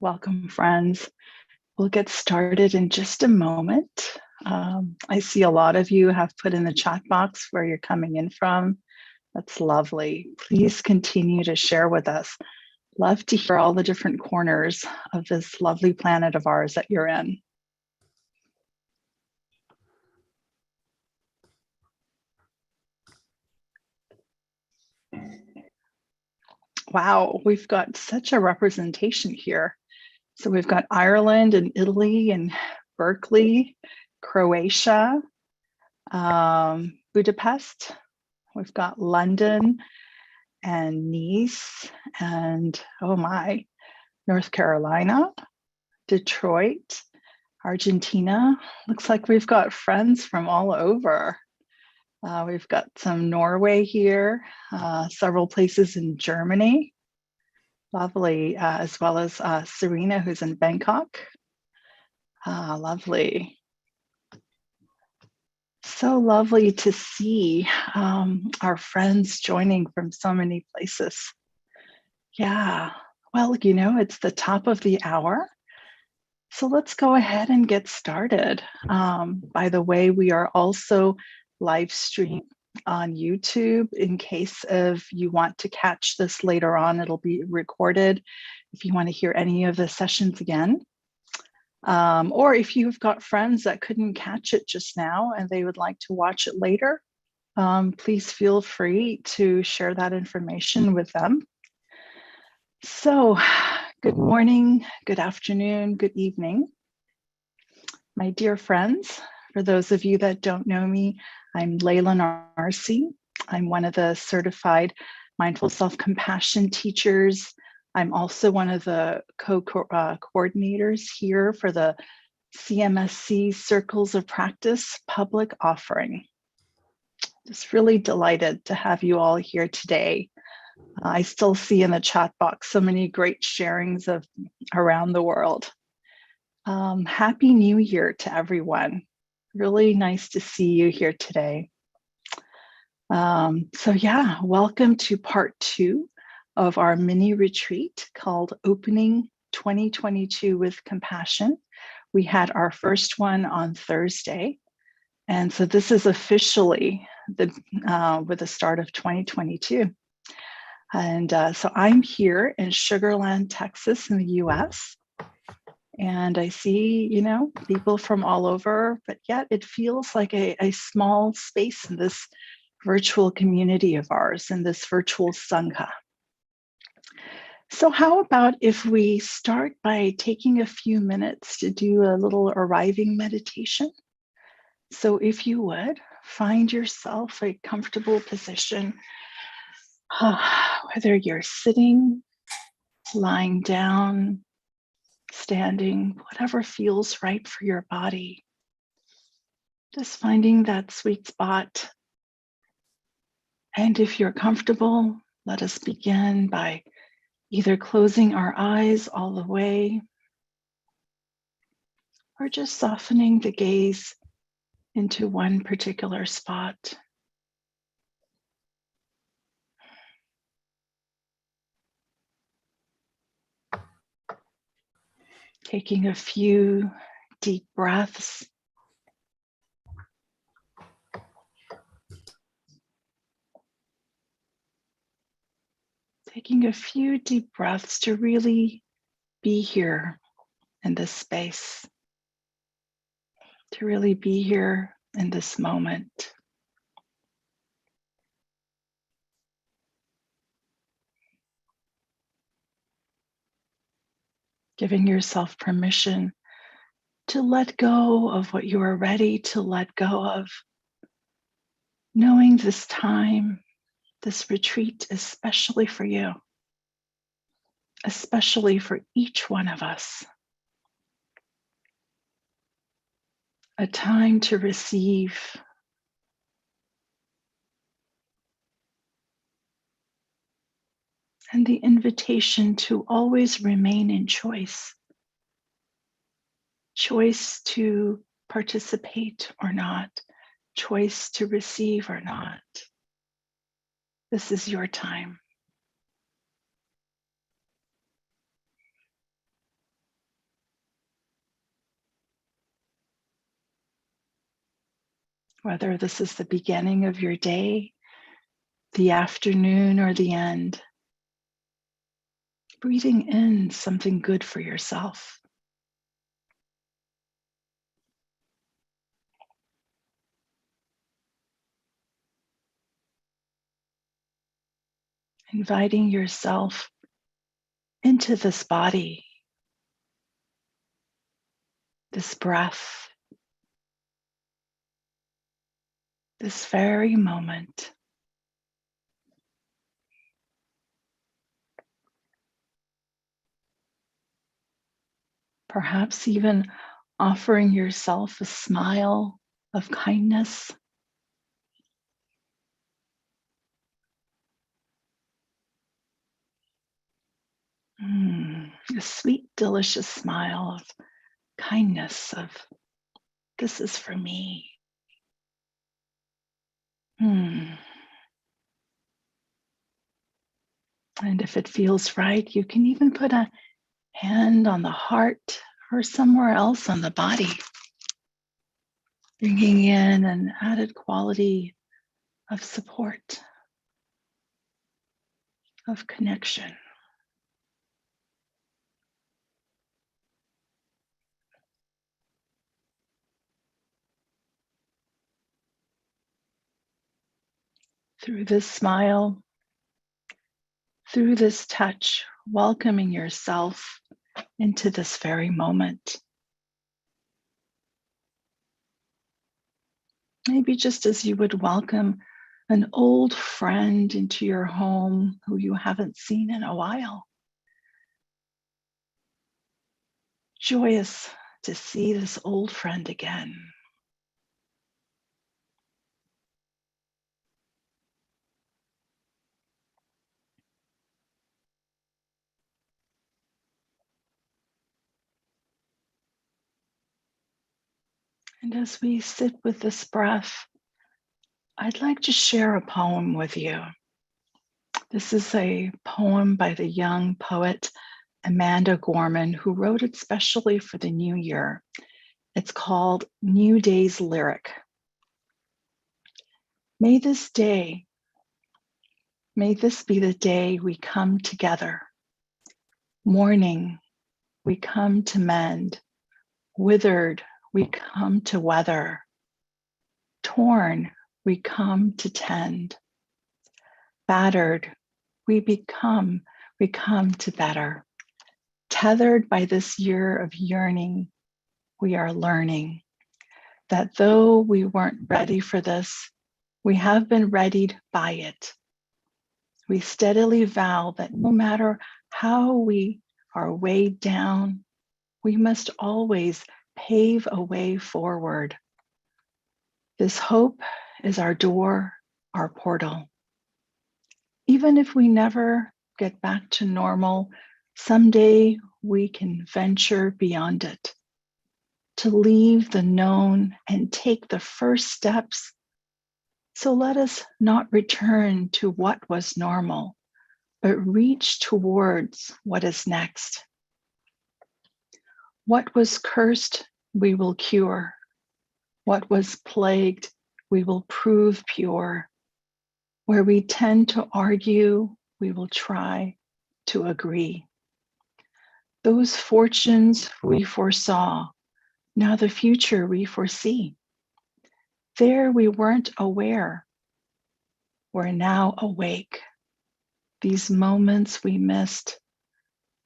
Welcome, friends. We'll get started in just a moment. I see a lot of you have put in the chat box where you're coming in from. That's lovely. Please continue to share with us. Love to hear all the different corners of this lovely planet of ours that you're in. Wow, we've got such a representation here. So we've got Ireland and Italy and Berkeley, Croatia, Budapest. We've got London and Nice and, oh my, North Carolina, Detroit, Argentina. Looks like we've got friends from all over. We've got some Norway here, several places in Germany. Lovely, as well as Serena, who's in Bangkok. Lovely. So lovely to see our friends joining from so many places. Yeah, well, you know, it's the top of the hour. So let's go ahead and get started. By the way, we are also live stream on YouTube in case of you want to catch this later on. It'll be recorded if you want to hear any of the sessions again. Or if you've got friends that couldn't catch it just now and they would like to watch it later, please feel free to share that information with them. So, good morning, good afternoon, good evening. My dear friends, for those of you that don't know me, I'm Layla Narcy. I'm one of the certified mindful self-compassion teachers. I'm also one of the coordinators here for the CMSC Circles of Practice public offering. Just really delighted to have you all here today. I still see in the chat box so many great sharings of around the world. Happy New Year to everyone. Really nice to see you here today. So yeah, welcome to part 2 of our mini retreat called Opening 2022 with Compassion. We had our first one on Thursday. And so this is officially with the start of 2022. And so I'm here in Sugar Land, Texas in the US. And I see, you know, people from all over, but yet it feels like a small space in this virtual community of ours, in this virtual Sangha. So how about if we start by taking a few minutes to do a little arriving meditation? So if you would, find yourself a comfortable position, whether you're sitting, lying down, standing, whatever feels right for your body. Just finding that sweet spot. And if you're comfortable, let us begin by either closing our eyes all the way or just softening the gaze into one particular spot. Taking a few deep breaths. Taking a few deep breaths to really be here in this space, to really be here in this moment. Giving yourself permission to let go of what you are ready to let go of. Knowing this time, this retreat, especially for you, especially for each one of us. A time to receive, and the invitation to always remain in choice. Choice to participate or not, choice to receive or not. This is your time. whether this is the beginning of your day, the afternoon, or the end. Breathing in something good for yourself. Inviting yourself into this body, this breath, this very moment. Perhaps even offering yourself a smile of kindness. A sweet, delicious smile of kindness, of this is for me. And if it feels right, you can even put a hand on the heart or somewhere else on the body, bringing in an added quality of support, of connection. Through this smile, through this touch, welcoming yourself into this very moment. Maybe just as you would welcome an old friend into your home who you haven't seen in a while. Joyous to see this old friend again. And as we sit with this breath, I'd like to share a poem with you. This is a poem by the young poet Amanda Gorman, who wrote it specially for the new year. It's called New Day's Lyric. May this be the day we come together. Morning, we come to mend. Withered, we come to weather. Torn, we come to tend. Battered, we come to better. Tethered by this year of yearning, we are learning that though we weren't ready for this, we have been readied by it. We steadily vow that no matter how we are weighed down, we must always pave a way forward. This hope is our door, our portal. Even if we never get back to normal, someday we can venture beyond it, to leave the known and take the first steps. So let us not return to what was normal, but reach towards what is next. What was cursed, we will cure. What was plagued, we will prove pure. Where we tend to argue, we will try to agree. Those fortunes we foresaw, now the future we foresee. There we weren't aware, we're now awake. These moments we missed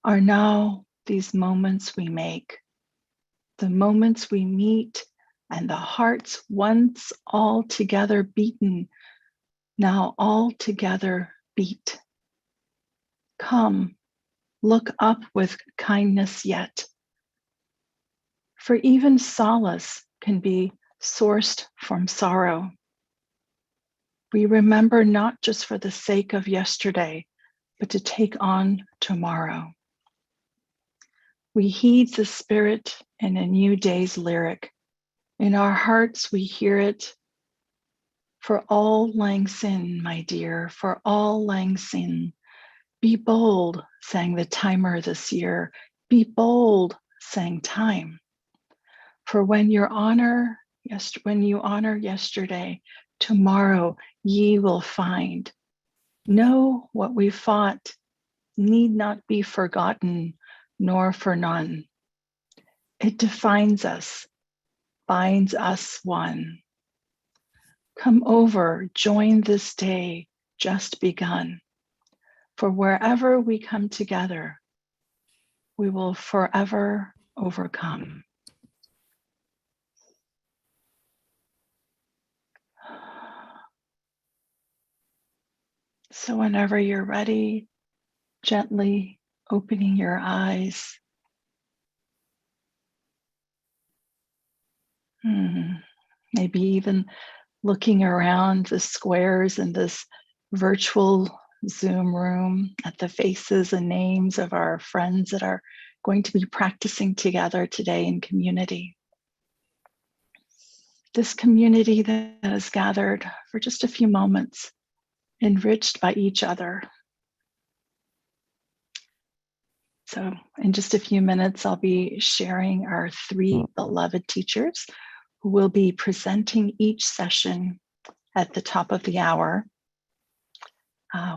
are now these moments we make. The moments we meet and the hearts once all together beaten, now all together beat. Come, look up with kindness yet. For even solace can be sourced from sorrow. We remember not just for the sake of yesterday, but to take on tomorrow. We heed the spirit in a new day's lyric. In our hearts, we hear it. For all lang syne, my dear, for all lang syne. Be bold, sang the timer this year. Be bold, sang time. For when your honor When you honor yesterday, tomorrow ye will find. Know what we fought need not be forgotten, nor for none. It defines us, binds us one. Come over, join this day just begun. For wherever we come together, we will forever overcome. So whenever you're ready, gently opening your eyes. Maybe even looking around the squares in this virtual Zoom room at the faces and names of our friends that are going to be practicing together today in community. This community that is gathered for just a few moments, enriched by each other. So in just a few minutes, I'll be sharing our 3 beloved teachers who will be presenting each session at the top of the hour.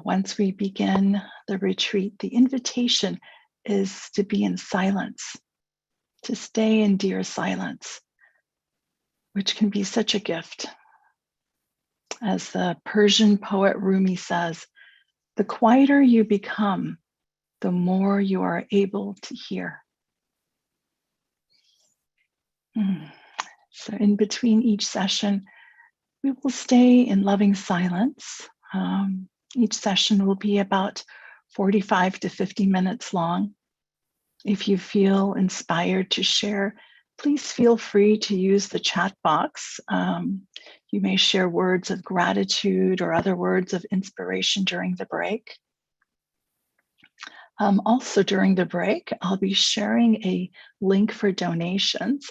Once we begin the retreat, the invitation is to be in silence, to stay in dear silence, which can be such a gift. As the Persian poet Rumi says, the quieter you become, the more you are able to hear. So in between each session, we will stay in loving silence. Each session will be about 45 to 50 minutes long. If you feel inspired to share, please feel free to use the chat box. You may share words of gratitude or other words of inspiration during the break. Also during the break, I'll be sharing a link for donations.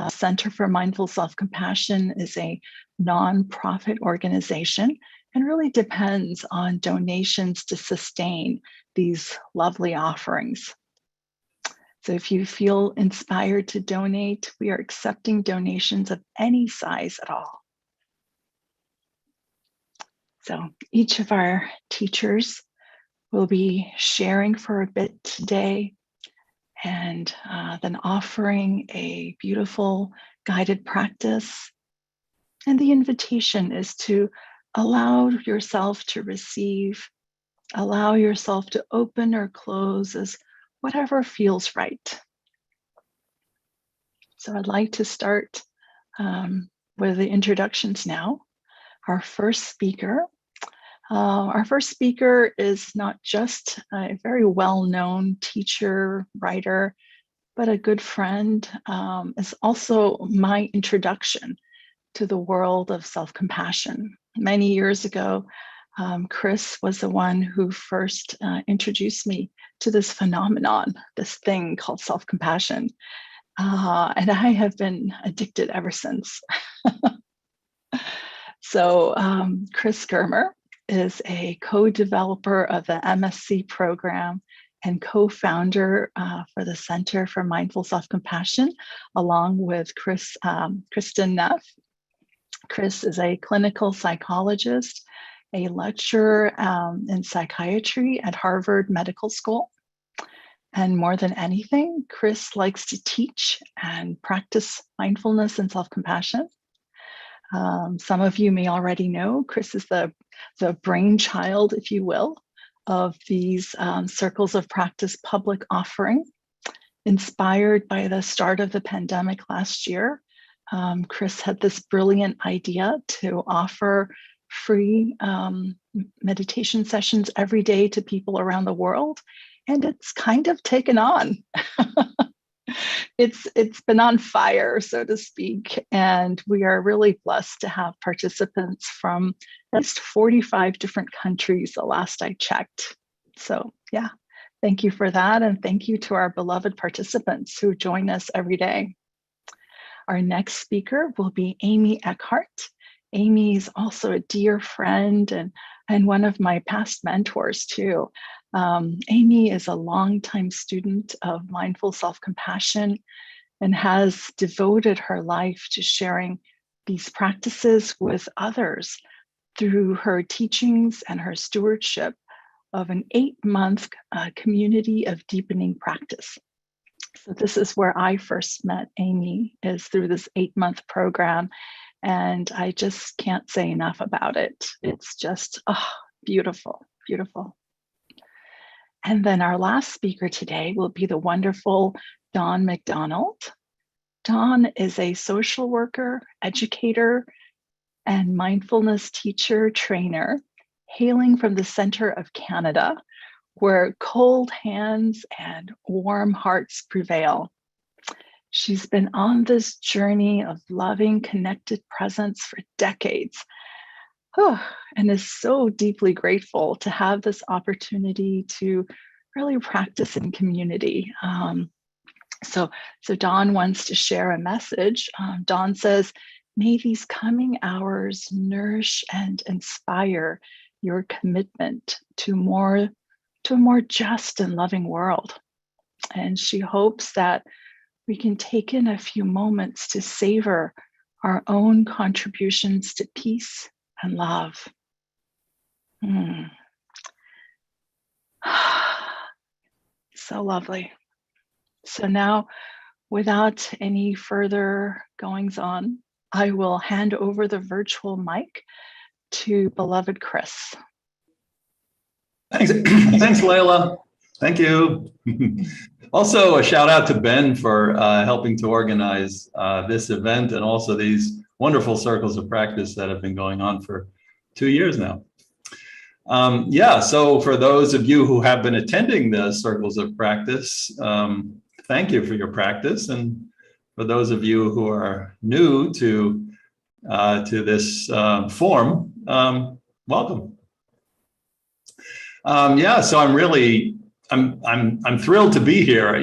Center for Mindful Self-Compassion is a nonprofit organization and really depends on donations to sustain these lovely offerings. So if you feel inspired to donate, we are accepting donations of any size at all. So each of our teachers will be sharing for a bit today and then offering a beautiful guided practice. And the invitation is to allow yourself to receive, allow yourself to open or close as whatever feels right. So I'd like to start with the introductions now. Our first speaker is not just a very well-known teacher, writer, but a good friend, is also my introduction to the world of self-compassion. Many years ago, Chris was the one who first introduced me to this phenomenon, this thing called self-compassion. And I have been addicted ever since. So Chris Germer is a co-developer of the MSc program and co-founder for the Center for Mindful Self-Compassion, along with Kristen Neff. Chris is a clinical psychologist, a lecturer in psychiatry at Harvard Medical School. And more than anything, Chris likes to teach and practice mindfulness and self-compassion. Some of you may already know Chris is the brainchild, if you will, of these Circles of Practice public offering. Inspired by the start of the pandemic last year, Chris had this brilliant idea to offer free meditation sessions every day to people around the world. And it's kind of taken on. It's been on fire, so to speak. And we are really blessed to have participants from at least 45 different countries the last I checked. So yeah, thank you for that. And thank you to our beloved participants who join us every day. Our next speaker will be Amy Eckhart. Amy is also a dear friend and one of my past mentors too. Amy is a longtime student of mindful self-compassion and has devoted her life to sharing these practices with others through her teachings and her stewardship of an 8-month community of deepening practice. So this is where I first met Amy, is through this 8-month program. And I just can't say enough about it. It's just beautiful, beautiful. And then our last speaker today will be the wonderful Dawn McDonald. Dawn is a social worker, educator, and mindfulness teacher trainer, hailing from the center of Canada, where cold hands and warm hearts prevail. She's been on this journey of loving, connected presence for decades, and is so deeply grateful to have this opportunity to really practice in community. So Dawn wants to share a message. Dawn says, "May these coming hours nourish and inspire your commitment to a more just and loving world." And she hopes that we can take in a few moments to savor our own contributions to peace and love. So lovely. So now, without any further goings on, I will hand over the virtual mic to beloved Chris. Thanks, Layla. Thank you. Also, a shout out to Ben for helping to organize this event, and also these wonderful circles of practice that have been going on for 2 years now. So for those of you who have been attending the circles of practice, thank you for your practice. And for those of you who are new to this form, welcome. So I'm thrilled to be here.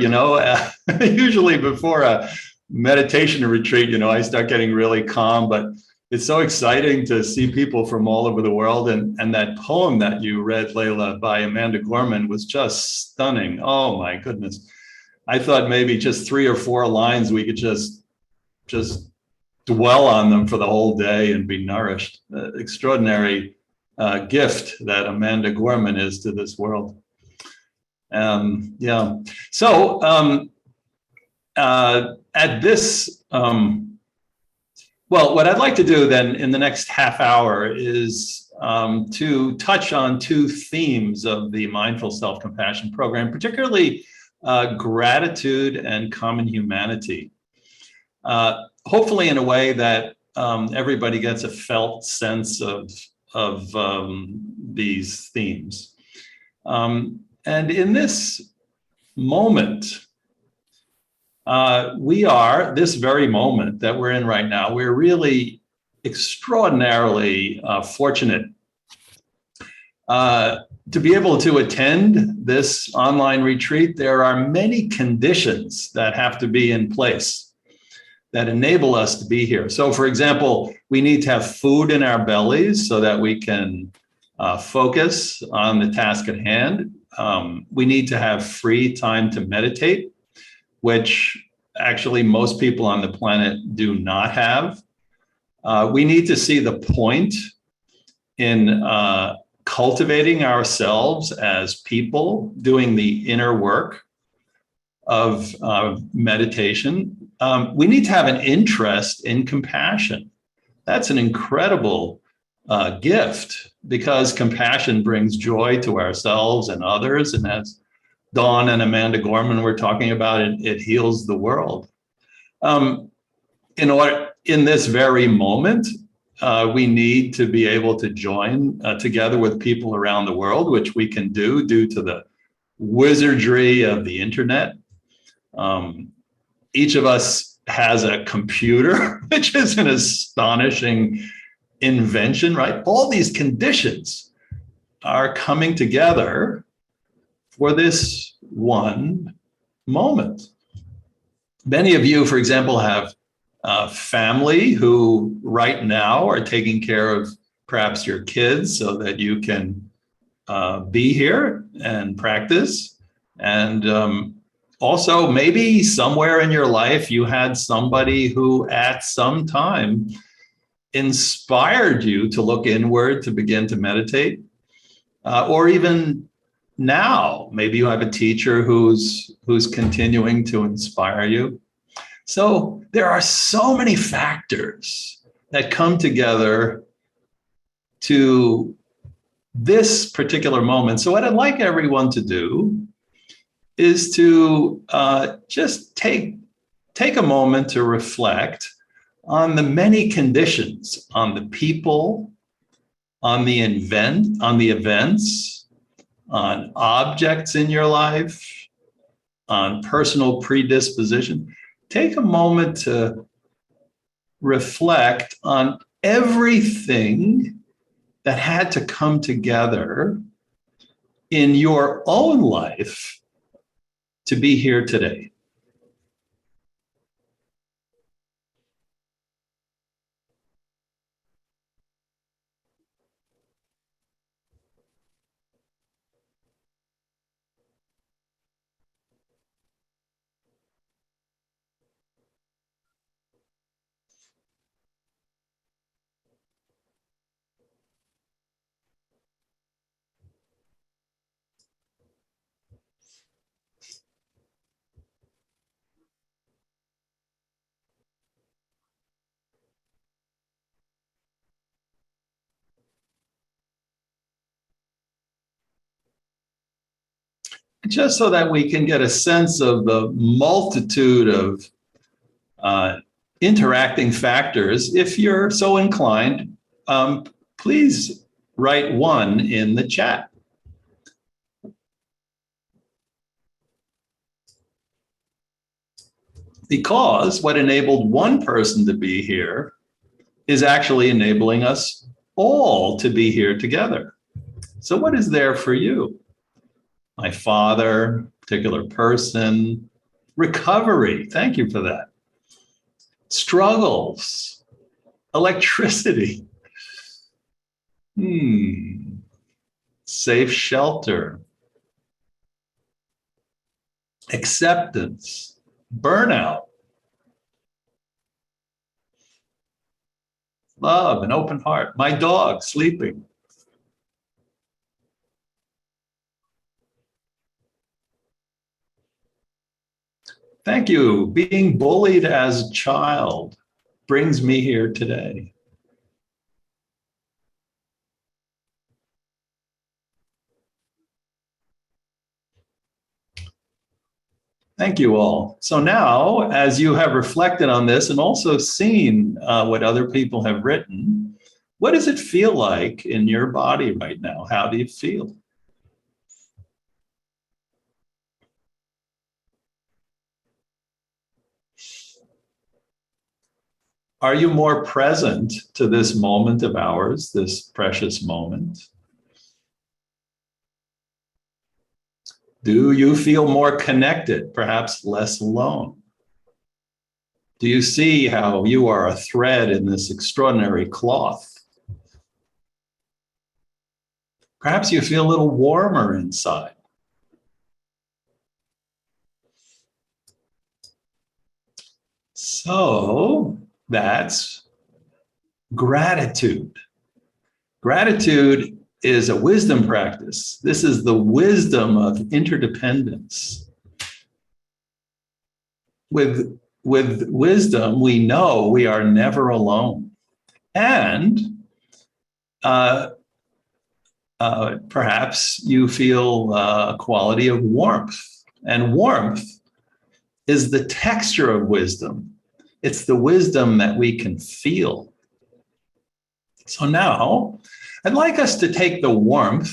Usually before a meditation retreat, I start getting really calm, but it's so exciting to see people from all over the world. And that poem that you read, Layla, by Amanda Gorman was just stunning. Oh my goodness. I thought maybe just 3 or 4 lines, we could just dwell on them for the whole day and be nourished. Extraordinary gift that Amanda Gorman is to this world. At this, what I'd like to do then in the next half hour is to touch on 2 themes of the Mindful Self-Compassion program, particularly gratitude and common humanity. Hopefully in a way that everybody gets a felt sense of these themes. And in this moment, this very moment that we're in right now, we're really extraordinarily fortunate to be able to attend this online retreat. There are many conditions that have to be in place that enable us to be here. So for example, we need to have food in our bellies so that we can focus on the task at hand. We need to have free time to meditate, which actually most people on the planet do not have. We need to see the point in cultivating ourselves as people, doing the inner work of meditation. We need to have an interest in compassion. That's an incredible gift, because compassion brings joy to ourselves and others. And as Dawn and Amanda Gorman were talking about, it heals the world. In this very moment, we need to be able to join together with people around the world, which we can do due to the wizardry of the internet. Each of us has a computer, which is an astonishing invention, right? All these conditions are coming together for this one moment. Many of you, for example, have family who right now are taking care of perhaps your kids so that you can be here and practice. And also maybe somewhere in your life you had somebody who at some time inspired you to look inward, to begin to meditate, or even now, maybe you have a teacher who's continuing to inspire you. So there are so many factors that come together to this particular moment. So what I'd like everyone to do is to just take a moment to reflect on the many conditions, on the people, on the events, on objects in your life, on personal predisposition. Take a moment to reflect on everything that had to come together in your own life to be here today. Just so that we can get a sense of the multitude of interacting factors, if you're so inclined, please write one in the chat. Because what enabled one person to be here is actually enabling us all to be here together. So what is there for you? My father, particular person, recovery, thank you for that. Struggles, electricity, safe shelter, acceptance, burnout, love, an open heart, my dog sleeping. Thank you. Being bullied as a child brings me here today. Thank you all. So now, as you have reflected on this and also seen what other people have written, what does it feel like in your body right now? How do you feel? Are you more present to this moment of ours, this precious moment? Do you feel more connected, perhaps less alone? Do you see how you are a thread in this extraordinary cloth? Perhaps you feel a little warmer inside. So that's gratitude. Gratitude is a wisdom practice. This is the wisdom of interdependence. With wisdom, we know we are never alone. And perhaps you feel a quality of warmth. And warmth is the texture of wisdom. It's the wisdom that we can feel. So now, I'd like us to take the warmth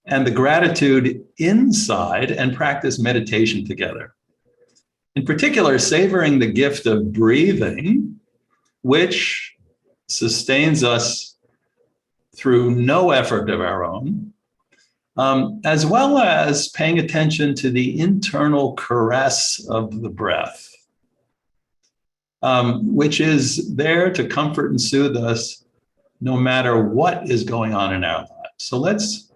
and the gratitude inside and practice meditation together. In particular, savoring the gift of breathing, which sustains us through no effort of our own, as well as paying attention to the internal caress of the breath, which is there to comfort and soothe us no matter what is going on in our lives. So let's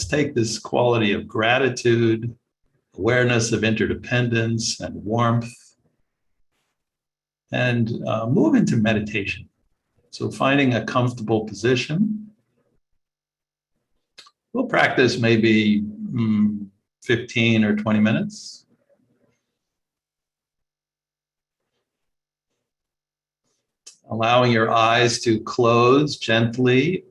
take this quality of gratitude, awareness of interdependence and warmth, and move into meditation. So finding a comfortable position. We'll practice maybe 15 or 20 minutes. Allowing your eyes to close gently.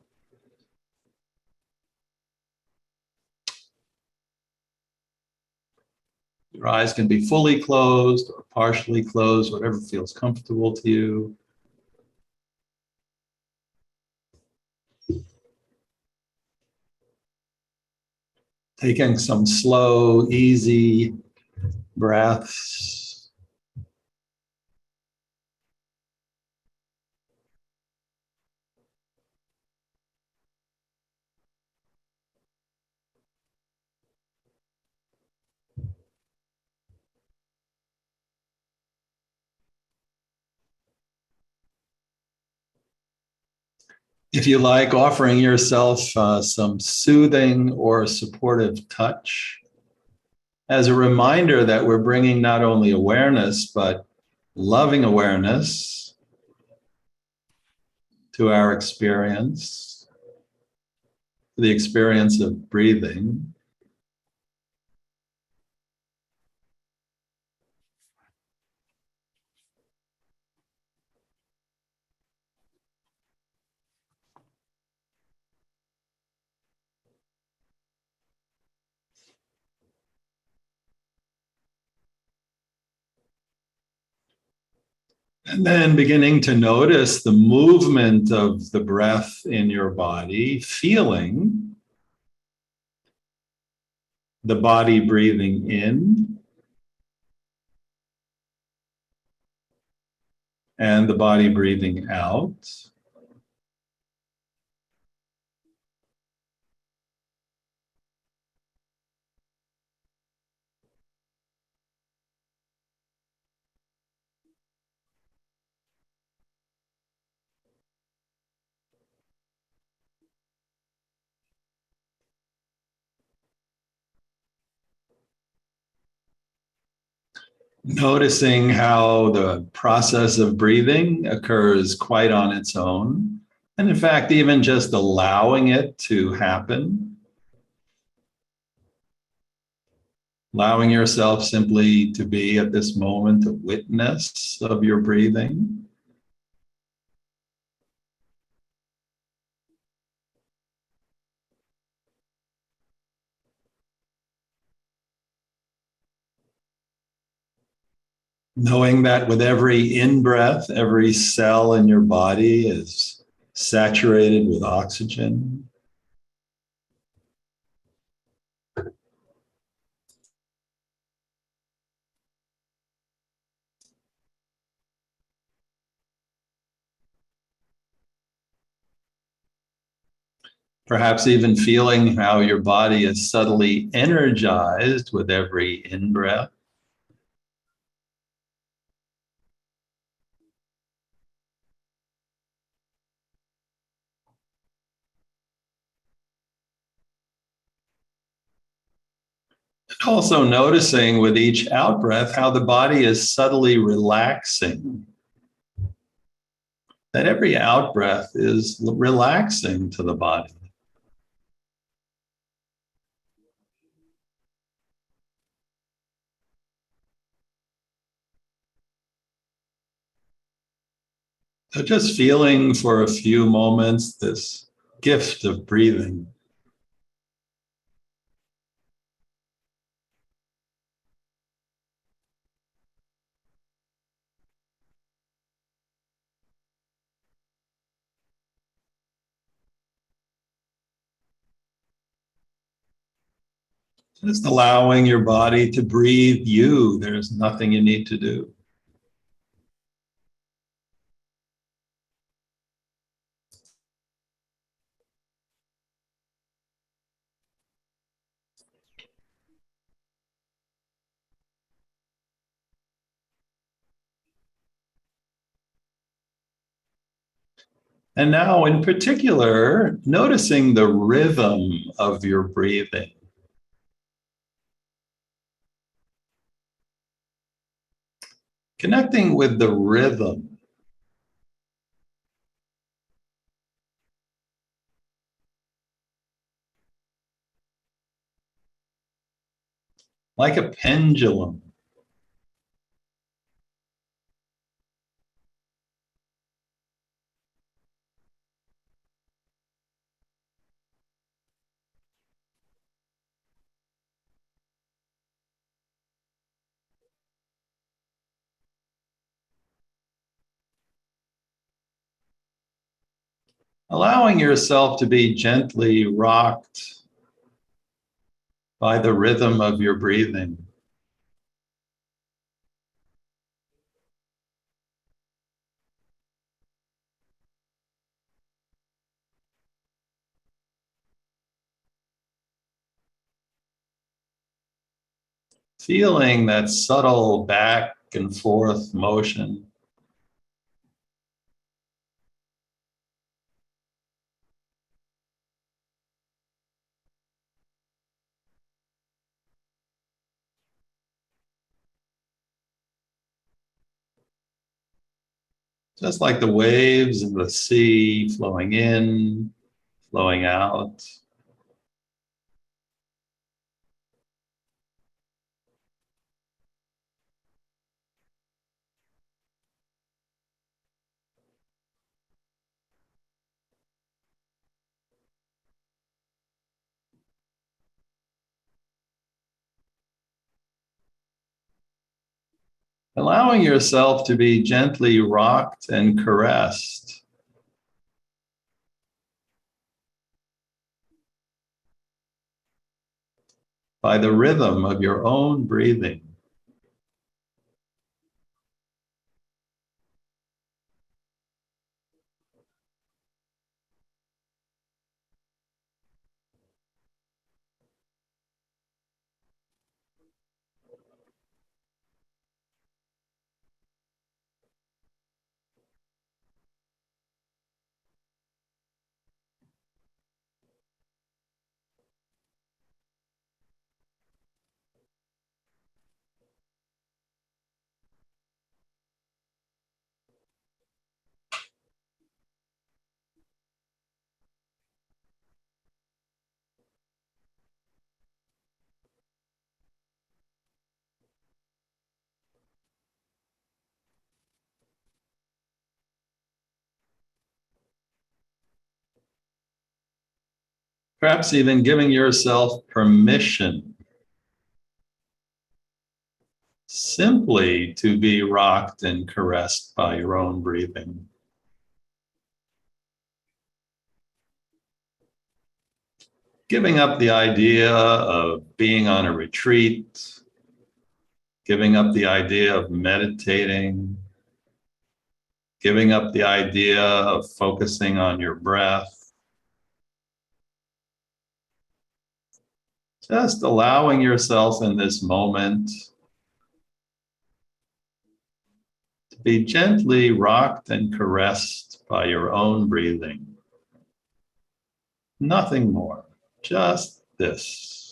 Your eyes can be fully closed or partially closed, whatever feels comfortable to you. Taking some slow, easy breaths. If you like, offering yourself some soothing or supportive touch as a reminder that we're bringing not only awareness, but loving awareness to our experience, the experience of breathing. And then beginning to notice the movement of the breath in your body, feeling the body breathing in and the body breathing out. Noticing how the process of breathing occurs quite on its own. And in fact, even just allowing it to happen, allowing yourself simply to be at this moment a witness of your breathing. Knowing that with every in-breath, every cell in your body is saturated with oxygen. Perhaps even feeling how your body is subtly energized with every in-breath. Also noticing with each out-breath how the body is subtly relaxing. That every out-breath is relaxing to the body. So just feeling for a few moments this gift of breathing. Just allowing your body to breathe you. There's nothing you need to do. And now, in particular, noticing the rhythm of your breathing. Connecting with the rhythm. like a pendulum. Allowing yourself to be gently rocked by the rhythm of your breathing. Feeling that subtle back and forth motion. Just like the waves of the sea flowing in, flowing out. Allowing yourself to be gently rocked and caressed by the rhythm of your own breathing. Perhaps even giving yourself permission simply to be rocked and caressed by your own breathing. Giving up the idea of being on a retreat, giving up the idea of meditating, giving up the idea of focusing on your breath, just allowing yourself in this moment to be gently rocked and caressed by your own breathing. Nothing more, just this.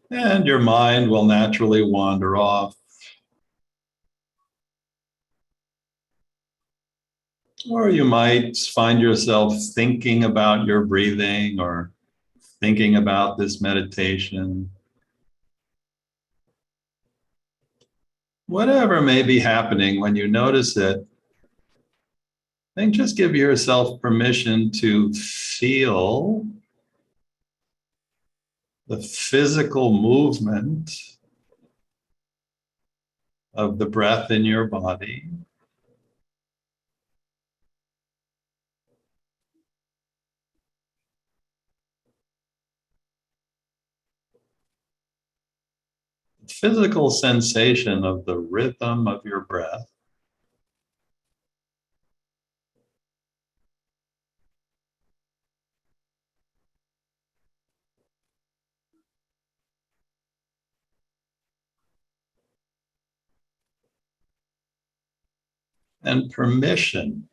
And your mind will naturally wander off. Or you might find yourself thinking about your breathing or thinking about this meditation. Whatever may be happening when you notice it, then just give yourself permission to feel the physical movement of the breath in your body. physical sensation of the rhythm of your breath. And permission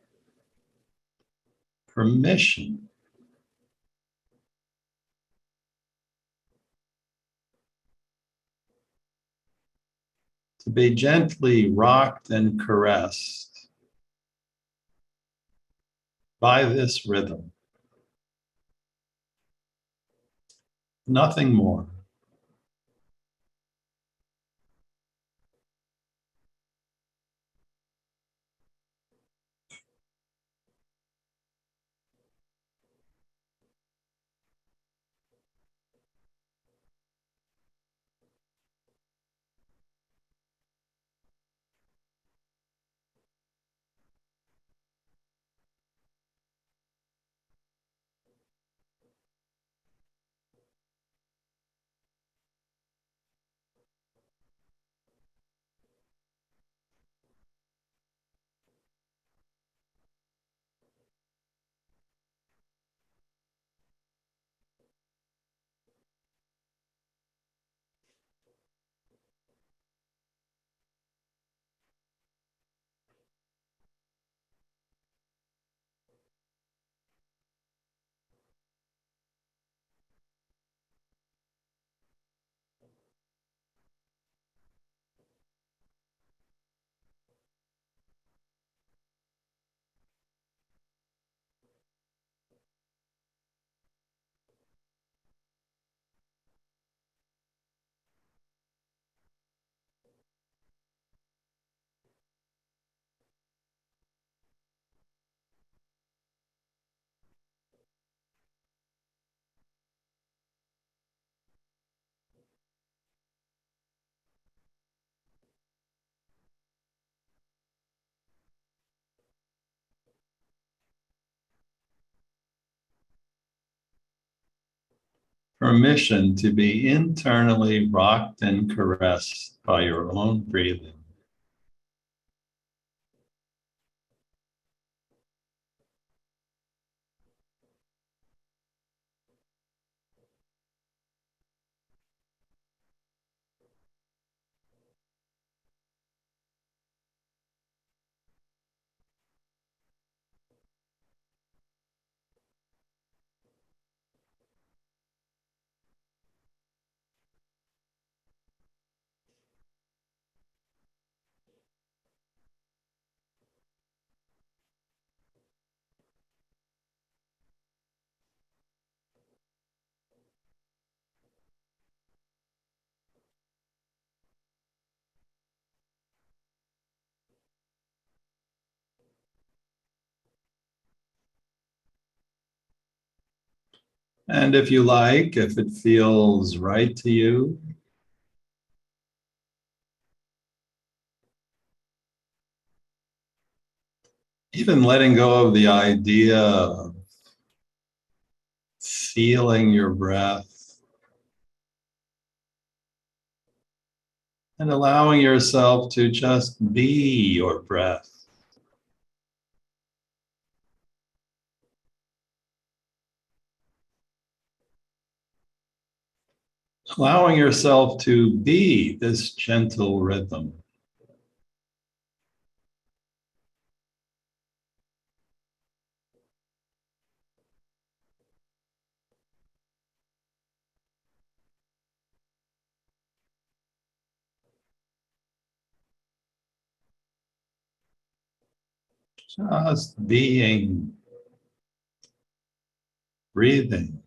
to be gently rocked and caressed by this rhythm. Nothing more. Permission to be internally rocked and caressed by your own breathing. And if you like, if it feels right to you, even letting go of the idea of feeling your breath and allowing yourself to just be your breath. Allowing yourself to be this gentle rhythm. Just being, breathing.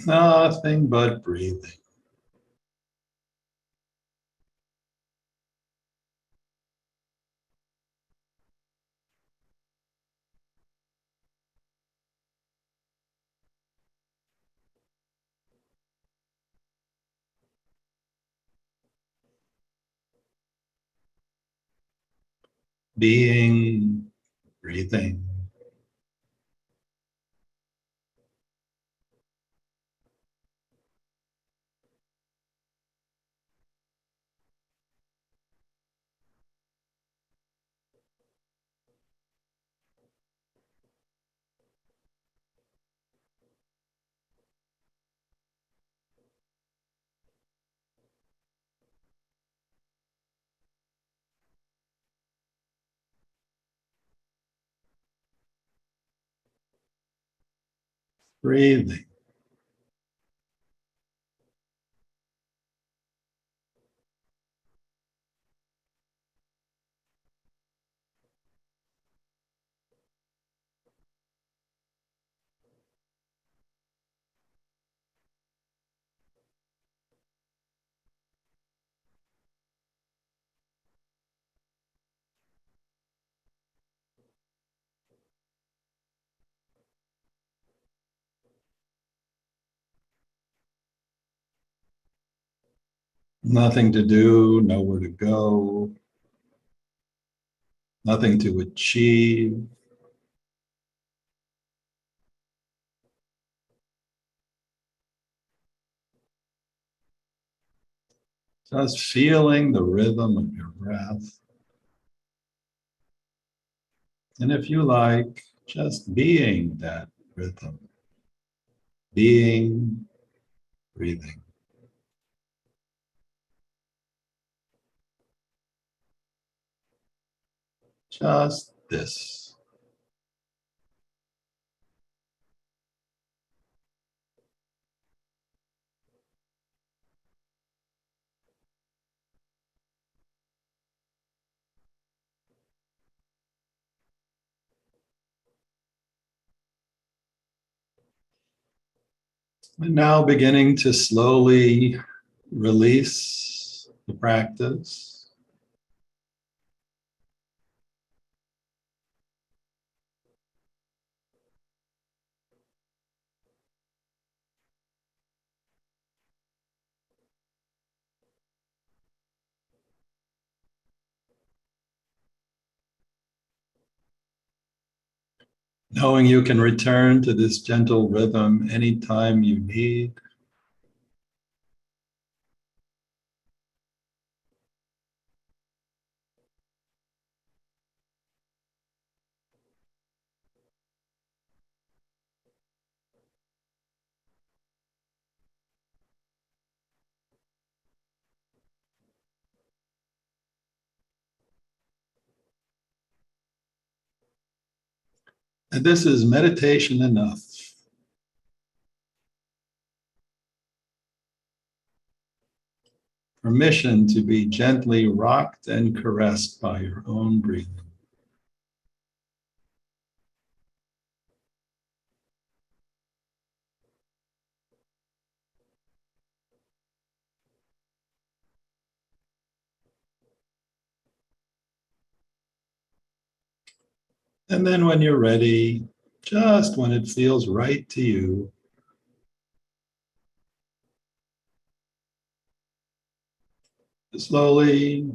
Nothing but breathing. being, breathing. Breathing. Nothing to do, nowhere to go, nothing to achieve. Just feeling the rhythm of your breath. And if you like, just being that rhythm. Being, breathing. Just this. And now beginning to slowly release the practice. Knowing you can return to this gentle rhythm anytime you need. And this is meditation enough. Permission to be gently rocked and caressed by your own breathing. And then when you're ready, just when it feels right to you, slowly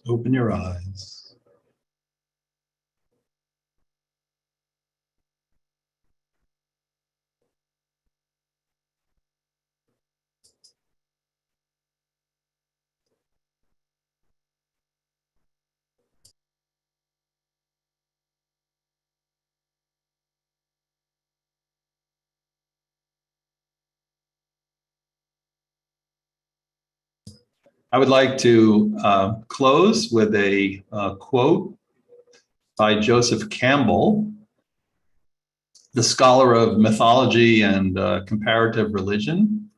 open your eyes. I would like to close with a quote by Joseph Campbell, the scholar of mythology and comparative religion.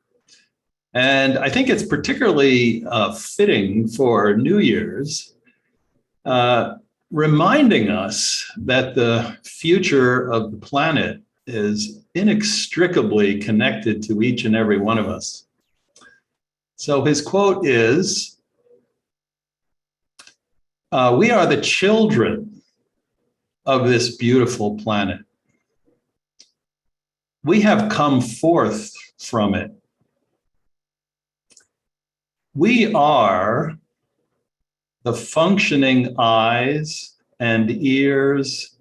And I think it's particularly fitting for New Year's, reminding us that the future of the planet is inextricably connected to each and every one of us. So his quote is, we are the children of this beautiful planet. We have come forth from it. We are the functioning eyes and ears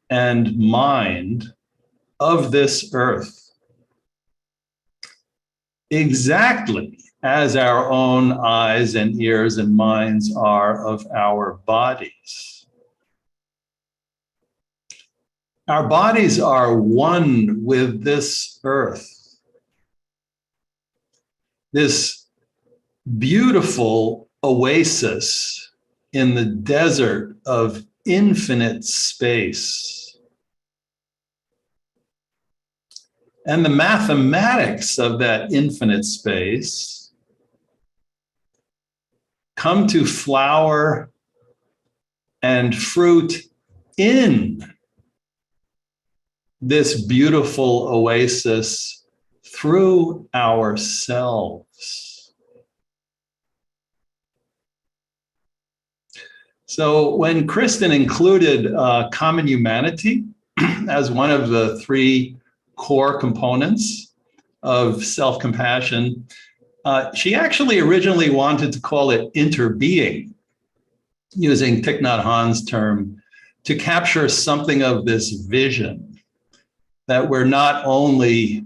and mind of this earth, exactly as our own eyes and ears and minds are of our bodies. Our bodies are one with this earth, this beautiful oasis in the desert of infinite space. And the mathematics of that infinite space come to flower and fruit in this beautiful oasis through ourselves. So when Kristen included common humanity as one of the three core components of self-compassion, she actually originally wanted to call it interbeing, using Thich Nhat Hanh's term, to capture something of this vision that we're not only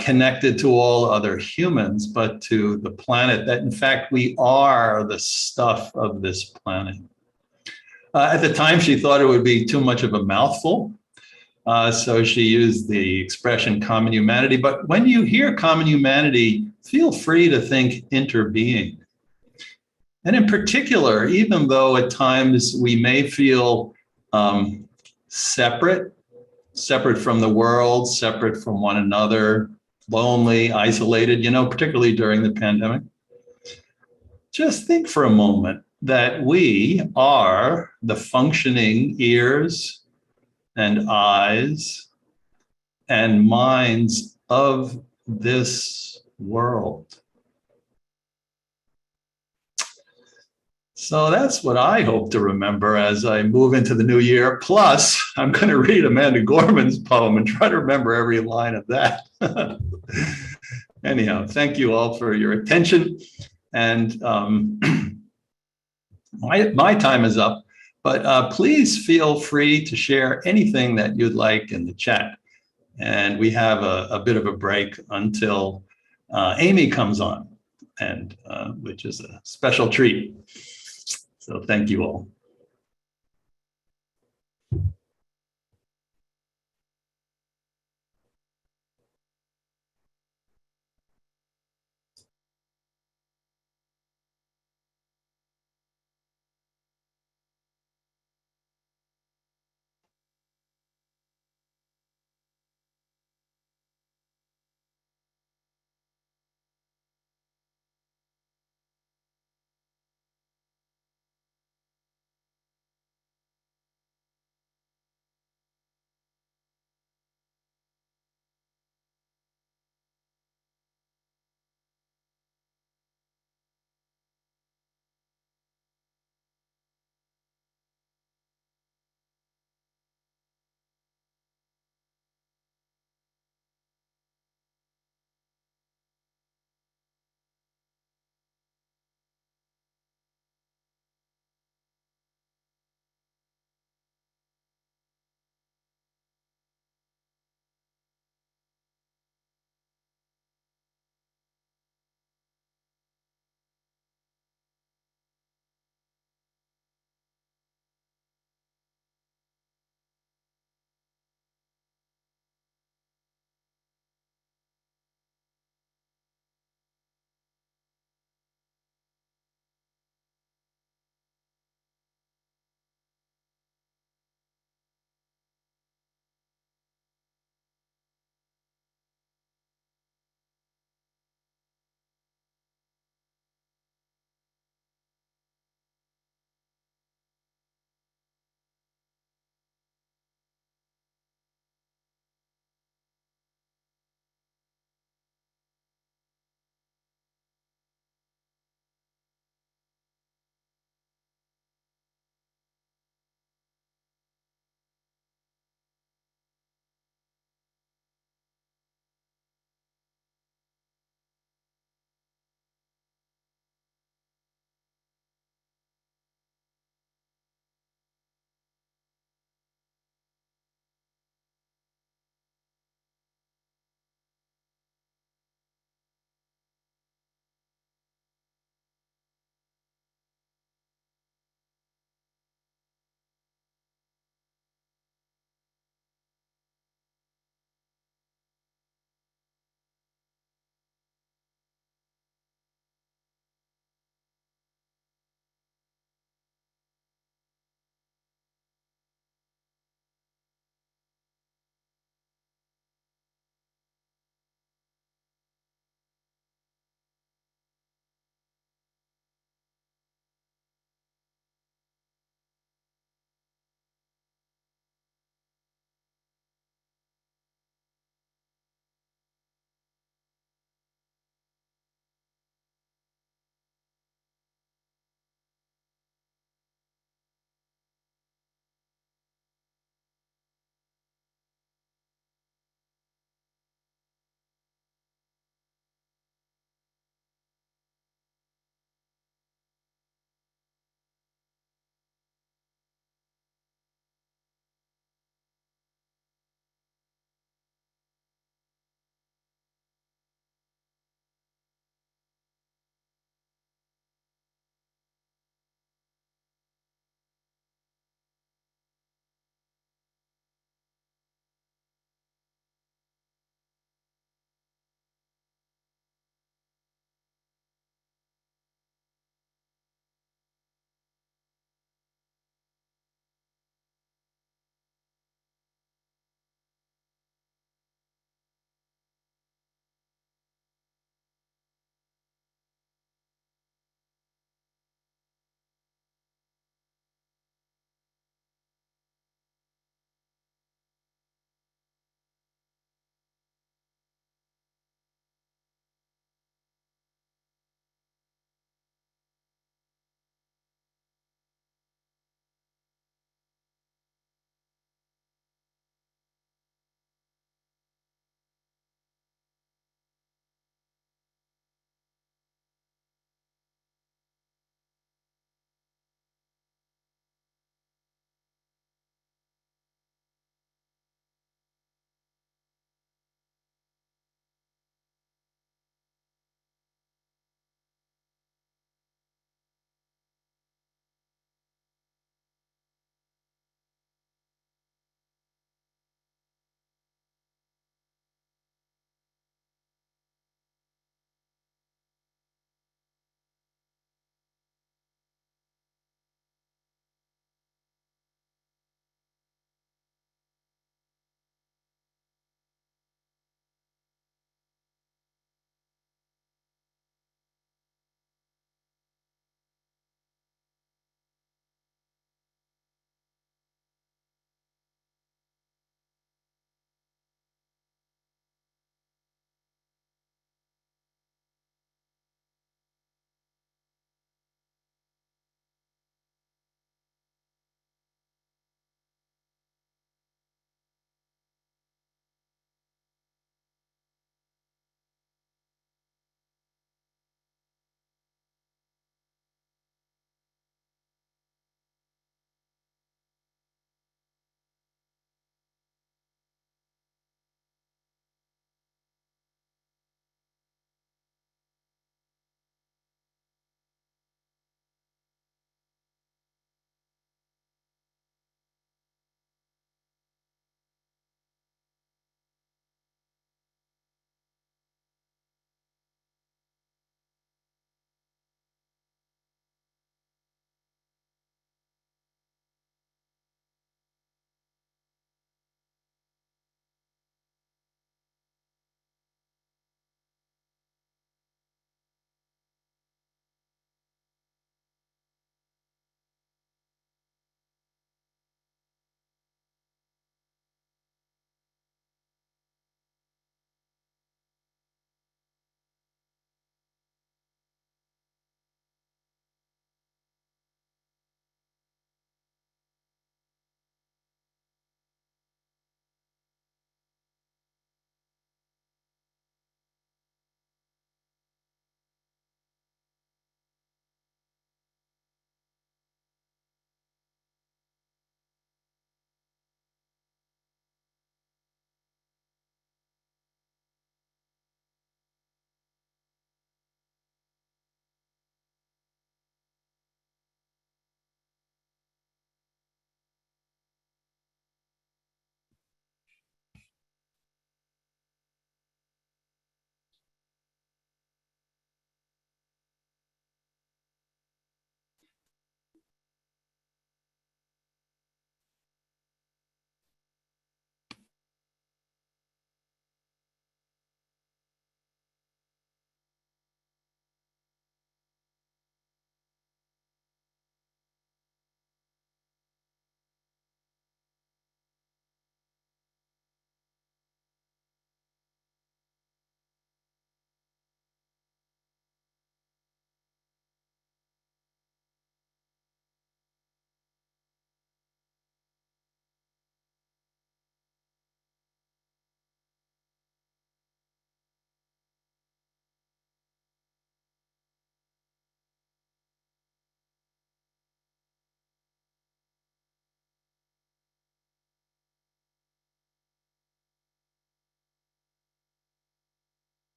connected to all other humans, but to the planet, that in fact we are the stuff of this planet. At the time, she thought it would be too much of a mouthful. So she used the expression common humanity. But when you hear common humanity, feel free to think interbeing. And in particular, even though at times we may feel separate from the world, separate from one another, lonely, isolated, particularly during the pandemic, just think for a moment that we are the functioning ears and eyes and minds of this world. So that's what I hope to remember as I move into the new year. Plus, I'm going to read Amanda Gorman's poem and try to remember every line of that. Anyhow, thank you all for your attention. And my time is up, but please feel free to share anything that you'd like in the chat. And we have a bit of a break until Amy comes on, and which is a special treat. So thank you all.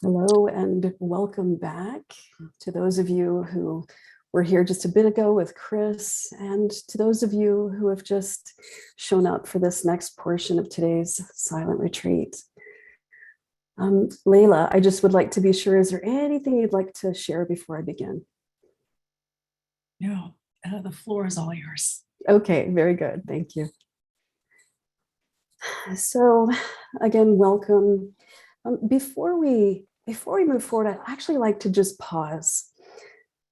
Hello and welcome back to those of you who were here just a bit ago with Chris, and to those of you who have just shown up for this next portion of today's silent retreat. Layla, I just would like to be sure, is there anything you'd like to share before I begin? No, the floor is all yours. Okay, very good. Thank you. So again, welcome. Before we move forward, I'd actually like to just pause.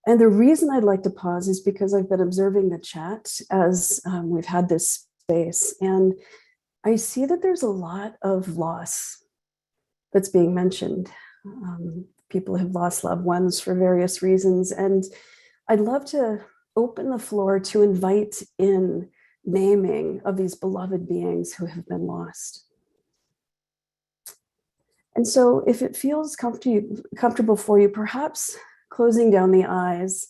And the reason I'd like to pause is because I've been observing the chat as we've had this space, and I see that there's a lot of loss that's being mentioned. People have lost loved ones for various reasons, and I'd love to open the floor to invite in naming of these beloved beings who have been lost. And so if it feels comfortable for you, perhaps closing down the eyes,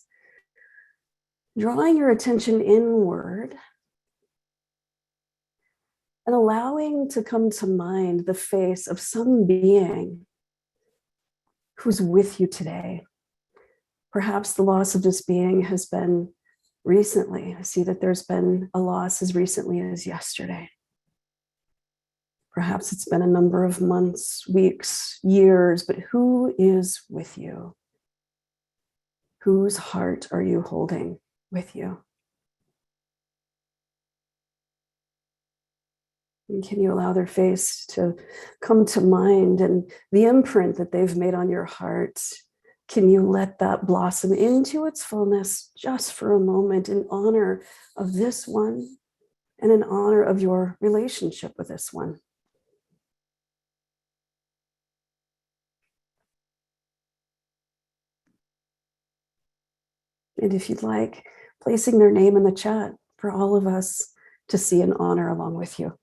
drawing your attention inward, and allowing to come to mind the face of some being who's with you today. Perhaps the loss of this being has been recently. I see that there's been a loss as recently as yesterday. Perhaps it's been a number of months, weeks, years, but who is with you? Whose heart are you holding with you? And can you allow their face to come to mind and the imprint that they've made on your heart? Can you let that blossom into its fullness just for a moment in honor of this one and in honor of your relationship with this one? And if you'd like, placing their name in the chat for all of us to see and honor along with you.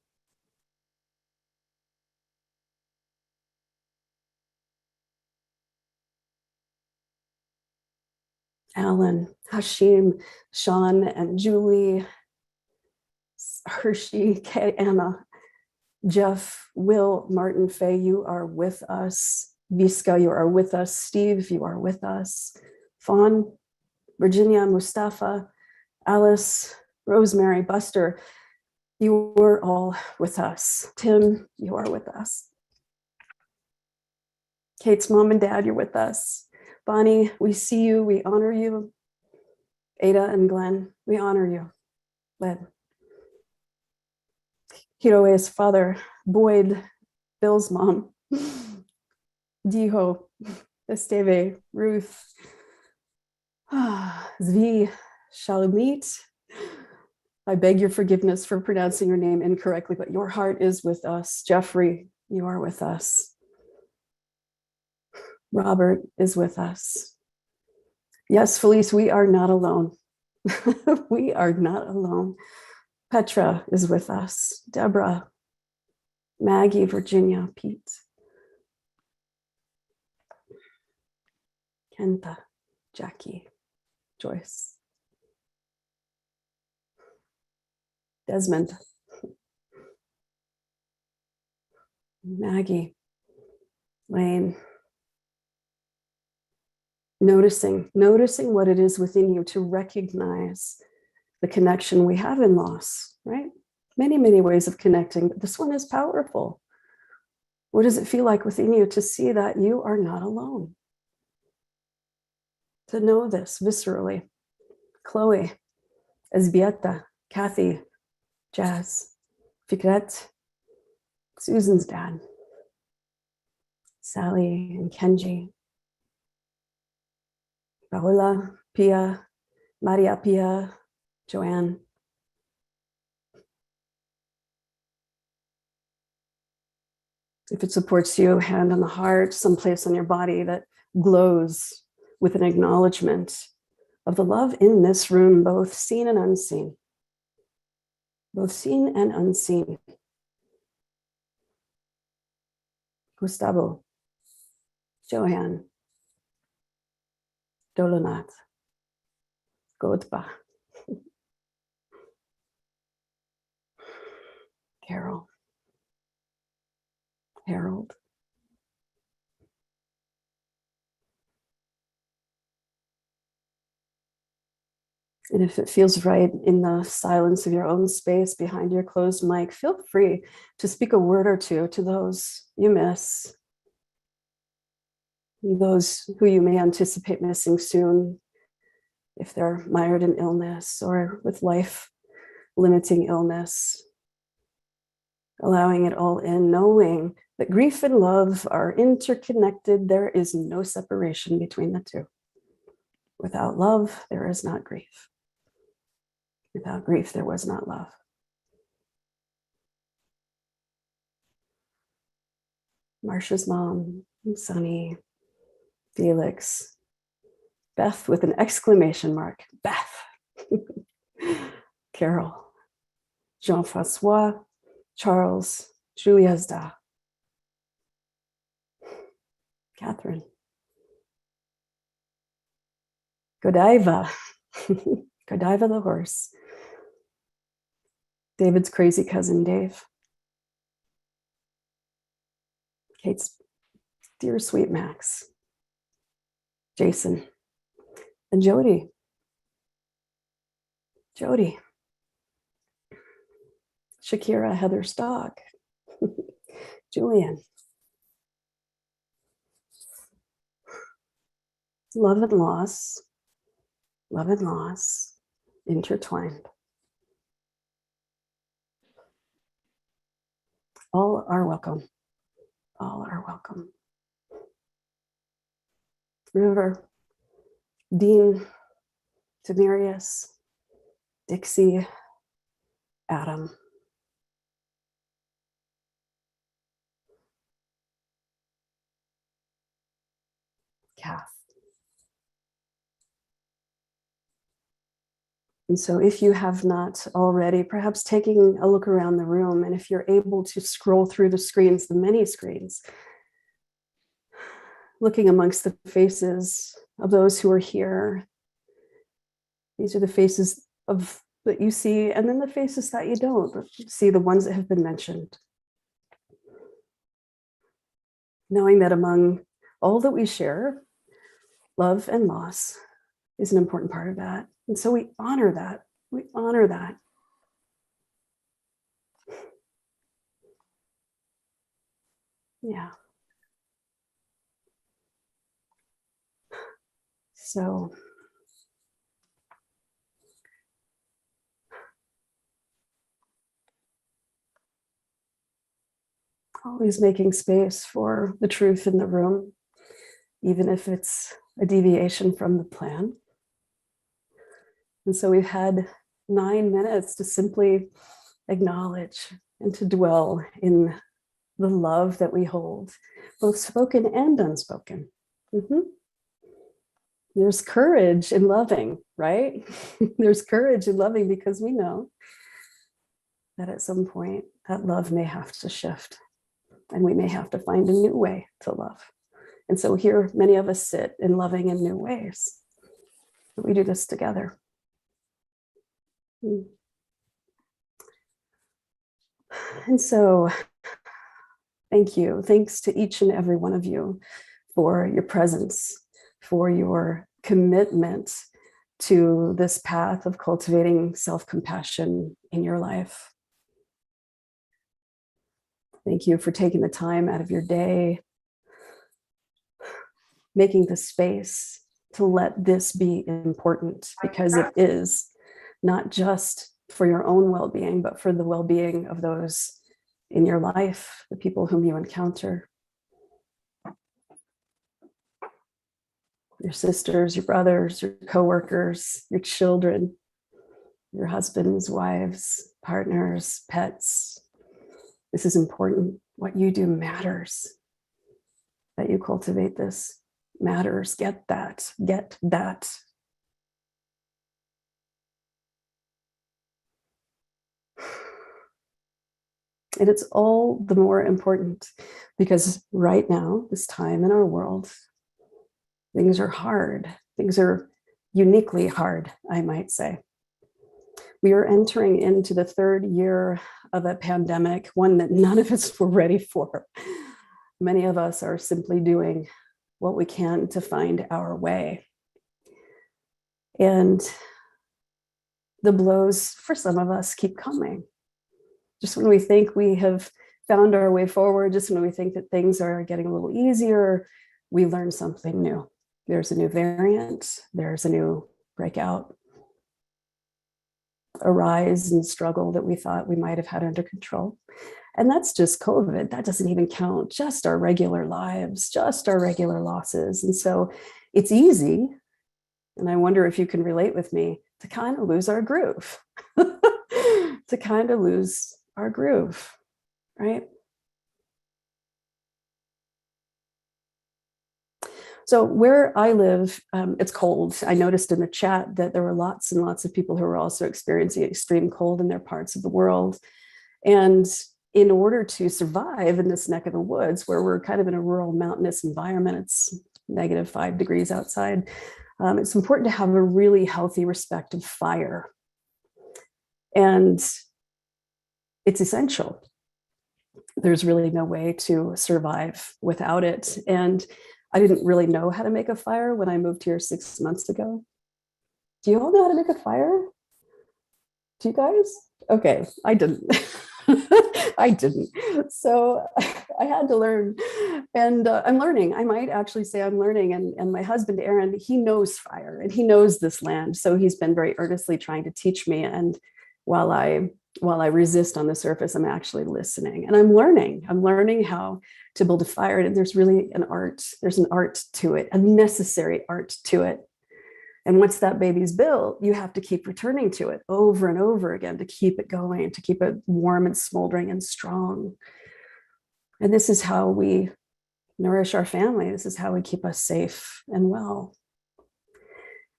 Alan, Hashim, Sean, and Julie, Hershey, Kay, Anna, Jeff, Will, Martin, Faye, you are with us. Viska, you are with us. Steve, you are with us. Fawn, Virginia, Mustafa, Alice, Rosemary, Buster, you are all with us. Tim, you are with us. Kate's mom and dad, you're with us. Bonnie, we see you, we honor you. Ada and Glenn, we honor you. Len. Hiroe's father, Boyd, Bill's mom, Diho, Esteve, Ruth, Zvi, Shalomit. I beg your forgiveness for pronouncing your name incorrectly, but your heart is with us. Jeffrey, you are with us. Robert is with us. Yes, Felice, we are not alone. We are not alone. Petra is with us. Deborah, Maggie, Virginia, Pete, Kenta, Jackie, Joyce, Desmond, Maggie, Lane. Noticing what it is within you to recognize the connection we have in loss, right? Many, many ways of connecting, but this one is powerful. What does it feel like within you to see that you are not alone? To know this viscerally. Chloe, Esbieta, Kathy, Jazz, Fikret, Susan's dad, Sally and Kenji, Paola, Pia, Maria Pia, Joanne. If it supports you, hand on the heart, someplace on your body that glows with an acknowledgement of the love in this room, both seen and unseen. Both seen and unseen. Gustavo, Joanne, Dolonat, Godpa, Carol, Harold, And if it feels right in the silence of your own space behind your closed mic, feel free to speak a word or two to those you miss, those who you may anticipate missing soon, if they're mired in illness or with life-limiting illness. Allowing it all in, knowing that grief and love are interconnected. There is no separation between the two. Without love, there is not grief. Without grief, there was not love. Marcia's mom, Sunny, Felix, Beth with an exclamation mark, Beth, Carol, Jean-Francois, Charles, Juliazda, Catherine, Godiva, Godiva the horse, David's crazy cousin Dave, Kate's dear sweet Max, Jason, and Jody. Jody, Shakira, Heather Stock, Julian. Love and loss, intertwined. All are welcome. All are welcome. River, Dean, Demarius, Dixie, Adam. Kath. And so if you have not already, perhaps taking a look around the room, and if you're able to scroll through the screens, the many screens, looking amongst the faces of those who are here. These are the faces that you see, and then the faces that you don't see, the ones that have been mentioned. Knowing that among all that we share, love and loss is an important part of that. And so we honor that. We honor that. Yeah. So always making space for the truth in the room, even if it's a deviation from the plan. And so we've had 9 minutes to simply acknowledge and to dwell in the love that we hold, both spoken and unspoken. There's courage in loving, right? There's courage in loving because we know that at some point that love may have to shift and we may have to find a new way to love. And so here, many of us sit in loving in new ways. We do this together. And so, thank you. Thanks to each and every one of you for your presence, for your commitment to this path of cultivating self-compassion in your life. Thank you for taking the time out of your day, making the space to let this be important, because it is not just for your own well-being, but for the well-being of those in your life, the people whom you encounter. Your sisters, your brothers, your coworkers, your children, your husbands, wives, partners, pets. This is important. What you do matters. That you cultivate this matters. Get that. Get that. And it's all the more important because right now, this time in our world, things are hard. Things are uniquely hard, I might say. We are entering into the 3rd year of a pandemic, one that none of us were ready for. Many of us are simply doing what we can to find our way. And the blows for some of us keep coming. Just when we think we have found our way forward, just when we think that things are getting a little easier, we learn something new. There's a new variant, there's a new breakout, a rise and struggle that we thought we might have had under control. And that's just COVID. That doesn't even count just our regular lives, just our regular losses. And so it's easy, and I wonder if you can relate with me, to kind of lose our groove, to kind of lose our groove, right? So where I live, it's cold. I noticed in the chat that there were lots and lots of people who were also experiencing extreme cold in their parts of the world. And in order to survive in this neck of the woods, where we're kind of in a rural mountainous environment, it's -5 degrees outside, it's important to have a really healthy respect of fire. And it's essential. There's really no way to survive without it. And I didn't really know how to make a fire when I moved here 6 months ago. Do you all know how to make a fire? Do you guys? Okay, I didn't. I didn't. So I had to learn, and I'm learning. I might actually say I'm learning. And my husband, Aaron, he knows fire and he knows this land. So he's been very earnestly trying to teach me. And while I resist on the surface, I'm actually listening and I'm learning how to build a fire. And there's really an art. There's an art to it, a necessary art to it. And once that baby's built, you have to keep returning to it over and over again to keep it going, to keep it warm and smoldering and strong. And this is how we nourish our family. This is how we keep us safe and well.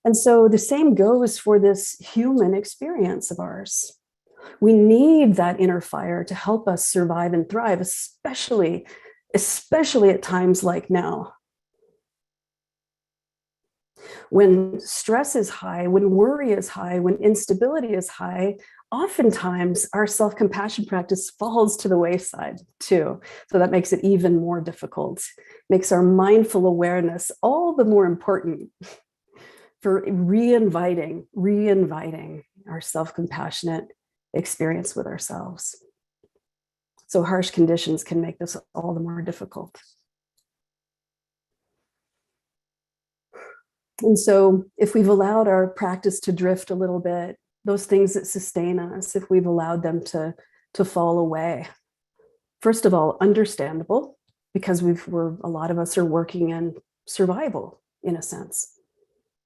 And so the same goes for this human experience of ours. We need that inner fire to help us survive and thrive, especially at times like now. When stress is high, when worry is high, when instability is high, oftentimes our self-compassion practice falls to the wayside too. So that makes it even more difficult, makes our mindful awareness all the more important for reinviting our self-compassionate experience with ourselves. So harsh conditions can make this all the more difficult. And so if we've allowed our practice to drift a little bit, those things that sustain us, if we've allowed them to fall away, first of all, understandable, because a lot of us are working in survival in a sense,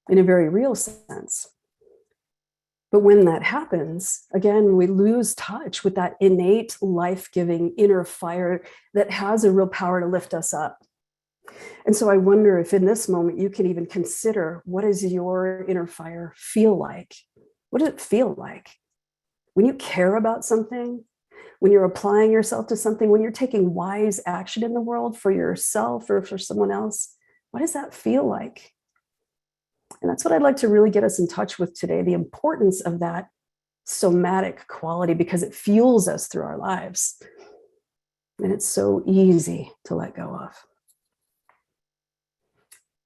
in a very real sense. But when that happens, again, we lose touch with that innate life-giving inner fire that has a real power to lift us up. And so I wonder if in this moment you can even consider, what does your inner fire feel like? What does it feel like? When you care about something, when you're applying yourself to something, when you're taking wise action in the world for yourself or for someone else, what does that feel like? And that's what I'd like to really get us in touch with today, the importance of that somatic quality, because it fuels us through our lives. And it's so easy to let go of.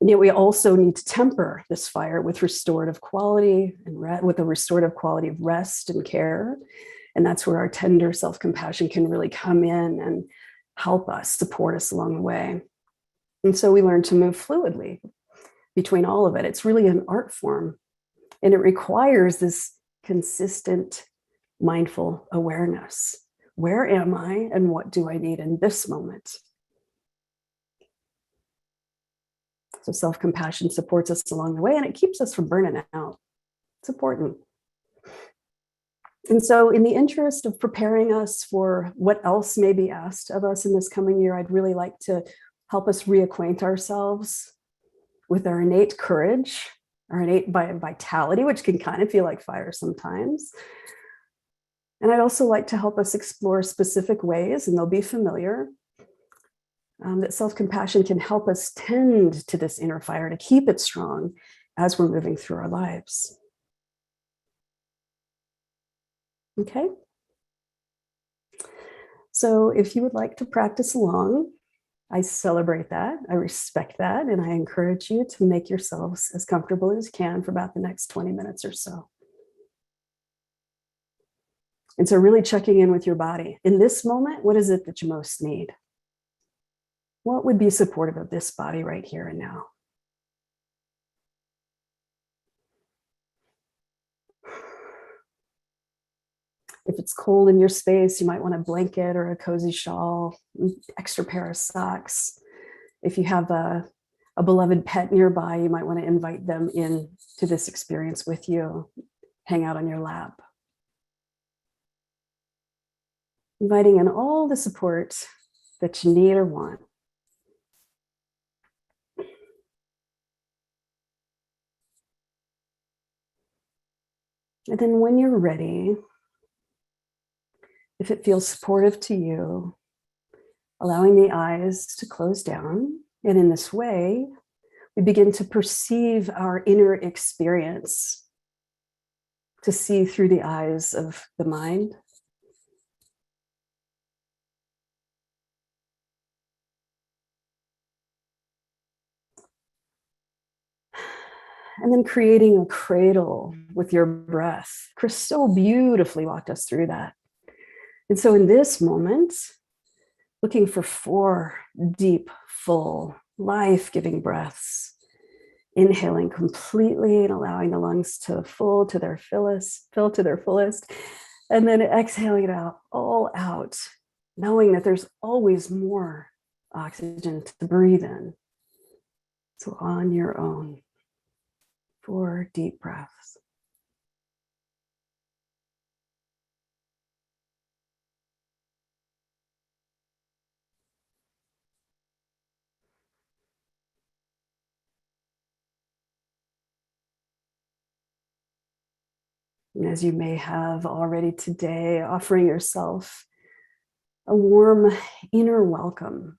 And yet we also need to temper this fire with restorative quality and with a restorative quality of rest and care. And that's where our tender self-compassion can really come in and help us, support us along the way. And so we learn to move fluidly between all of it. It's really an art form, and it requires this consistent, mindful awareness. Where am I and what do I need in this moment? So self-compassion supports us along the way, and it keeps us from burning out. It's important. And so in the interest of preparing us for what else may be asked of us in this coming year, I'd really like to help us reacquaint ourselves with our innate courage, our innate vitality, which can kind of feel like fire sometimes. And I'd also like to help us explore specific ways, and they'll be familiar, that self-compassion can help us tend to this inner fire, to keep it strong as we're moving through our lives. Okay? So if you would like to practice along, I celebrate that, I respect that, and I encourage you to make yourselves as comfortable as you can for about the next 20 minutes or so. And so really checking in with your body. In this moment, what is it that you most need? What would be supportive of this body right here and now? If it's cold in your space, you might want a blanket or a cozy shawl, extra pair of socks. If you have a beloved pet nearby, you might want to invite them in to this experience with you, hang out on your lap. Inviting in all the support that you need or want. And then when you're ready, if it feels supportive to you, allowing the eyes to close down. And in this way, we begin to perceive our inner experience, to see through the eyes of the mind. And then creating a cradle with your breath. Chris so beautifully walked us through that. And so in this moment, looking for 4 deep, full, life-giving breaths, inhaling completely and allowing the lungs to fill to their fullest, and then exhaling it out, all out, knowing that there's always more oxygen to breathe in. So on your own, 4 deep breaths. And as you may have already today, offering yourself a warm inner welcome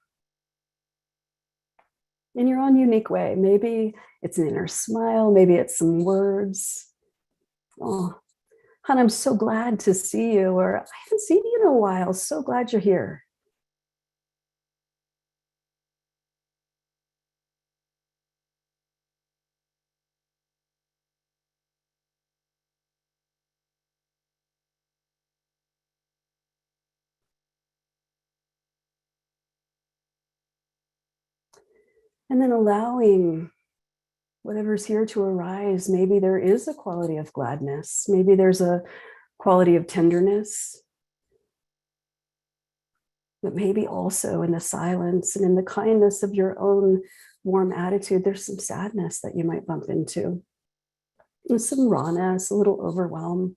in your own unique way. Maybe it's an inner smile, maybe it's some words. Oh, hon, I'm so glad to see you, or I haven't seen you in a while. So glad you're here. And then allowing whatever's here to arise. Maybe there is a quality of gladness. Maybe there's a quality of tenderness. But maybe also in the silence and in the kindness of your own warm attitude, there's some sadness that you might bump into. And some rawness, a little overwhelm,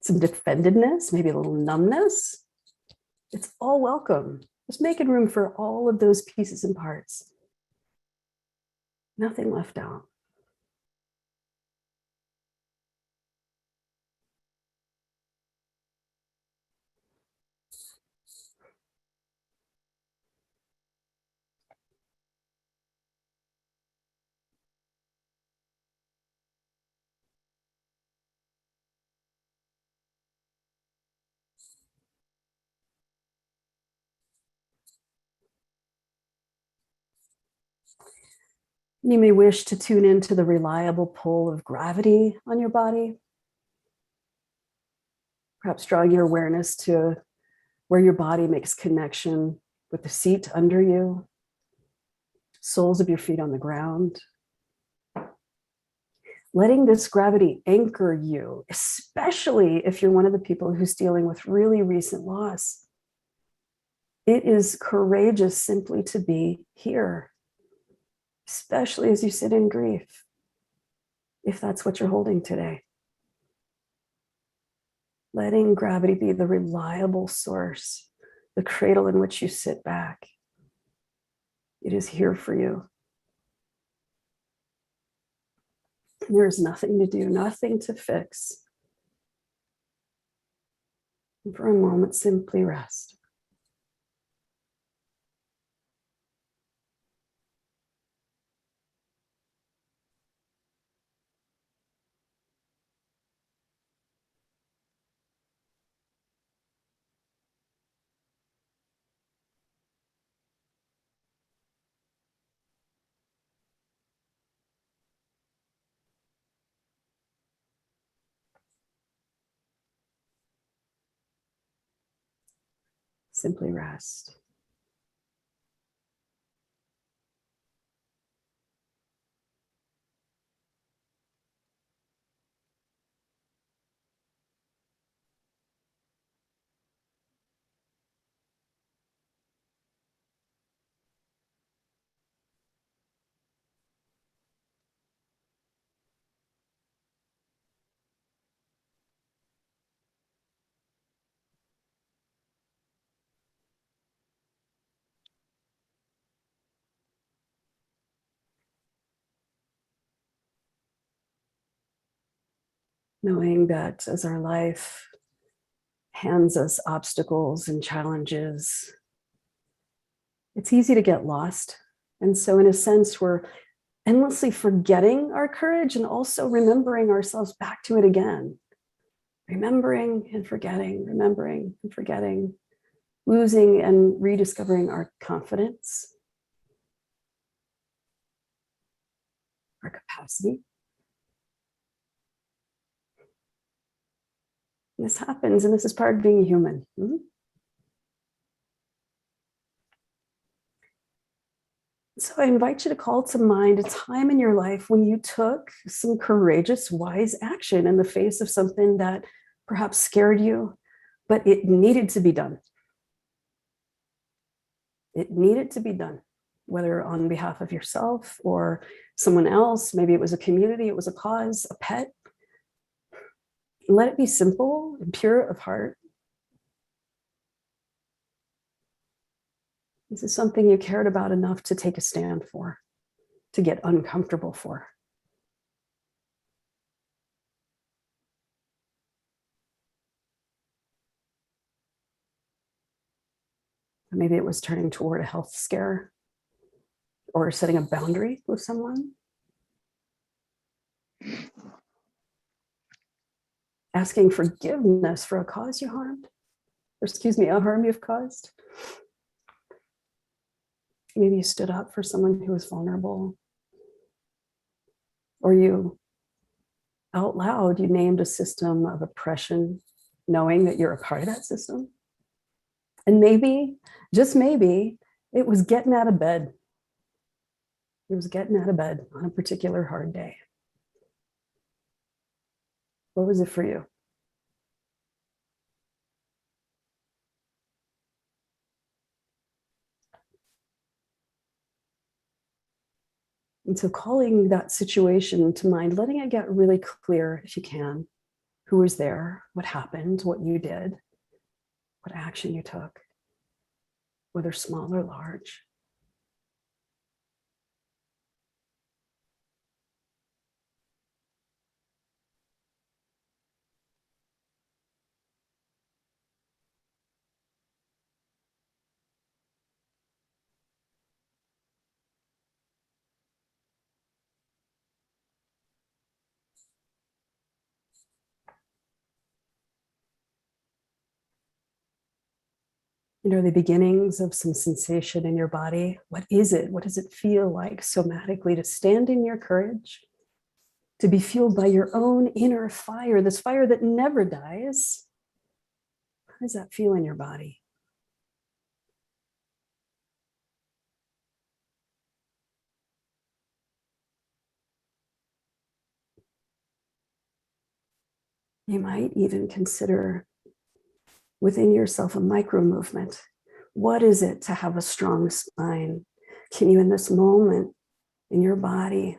some defendedness, maybe a little numbness. It's all welcome. Just making room for all of those pieces and parts. Nothing left out. You may wish to tune into the reliable pull of gravity on your body. Perhaps drawing your awareness to where your body makes connection with the seat under you, soles of your feet on the ground. Letting this gravity anchor you, especially if you're one of the people who's dealing with really recent loss. It is courageous simply to be here, especially as you sit in grief, if that's what you're holding today. Letting gravity be the reliable source, the cradle in which you sit back. It is here for you. There's nothing to do, nothing to fix. And for a moment, simply rest. Simply rest. Knowing that as our life hands us obstacles and challenges, it's easy to get lost. And so, in a sense, we're endlessly forgetting our courage and also remembering ourselves back to it again. Remembering and forgetting, remembering and forgetting, losing and rediscovering our confidence, our capacity. This happens, and this is part of being a human. So I invite you to call to mind a time in your life when you took some courageous, wise action in the face of something that perhaps scared you, but it needed to be done. It needed to be done, whether on behalf of yourself or someone else. Maybe it was a community, it was a cause, a pet. Let it be simple and pure of heart. This is something you cared about enough to take a stand for, to get uncomfortable for. Maybe it was turning toward a health scare or setting a boundary with someone. Asking forgiveness for a cause you harmed, or a harm you've caused. Maybe you stood up for someone who was vulnerable, or you out loud, you named a system of oppression, knowing that you're a part of that system. And maybe, just maybe, it was getting out of bed. It was getting out of bed on a particular hard day. What was it for you? And so calling that situation to mind, letting it get really clear if you can, who was there, what happened, what you did, what action you took, whether small or large. The beginnings of some sensation in your body. What is it? What does it feel like somatically to stand in your courage, to be fueled by your own inner fire, this fire that never dies? How does that feel in your body? You might even consider within yourself a micro movement. What is it to have a strong spine? Can you, in this moment, in your body,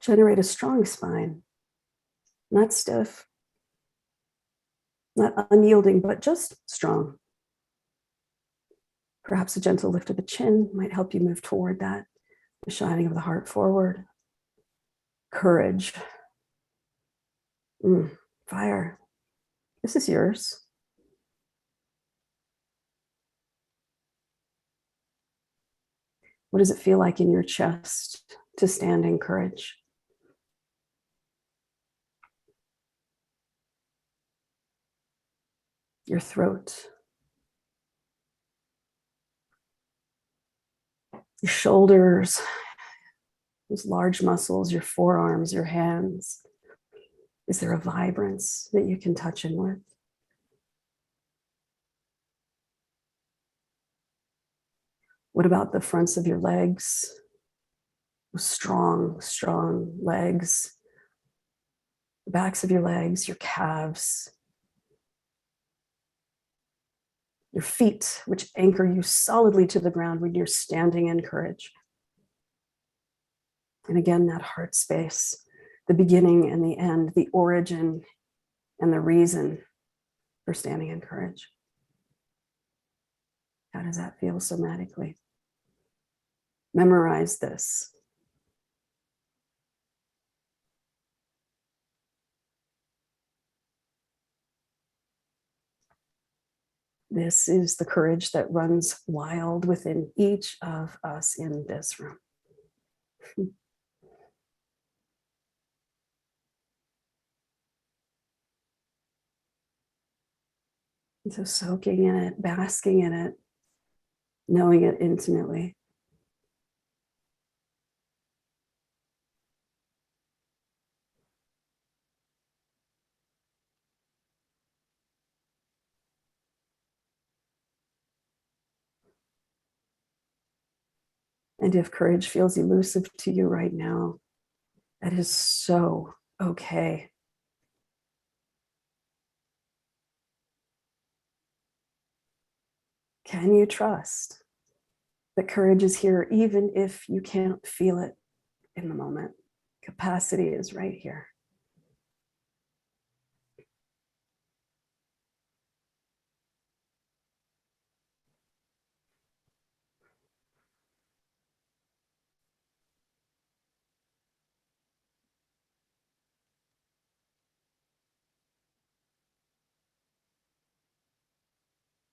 generate a strong spine? Not stiff, not unyielding, but just strong. Perhaps a gentle lift of the chin might help you move toward that, the shining of the heart forward. Courage. Fire. This is yours. What does it feel like in your chest to stand in courage? Your throat. Your shoulders, those large muscles, your forearms, your hands. Is there a vibrance that you can touch in with? What about the fronts of your legs? Strong, strong legs. The backs of your legs, your calves, your feet, which anchor you solidly to the ground when you're standing in courage. And again, that heart space, the beginning and the end, the origin and the reason for standing in courage. How does that feel somatically? Memorize this. This is the courage that runs wild within each of us in this room. And so soaking in it, basking in it, knowing it intimately. And if courage feels elusive to you right now, that is so okay. Can you trust that courage is here even if you can't feel it in the moment? Capacity is right here.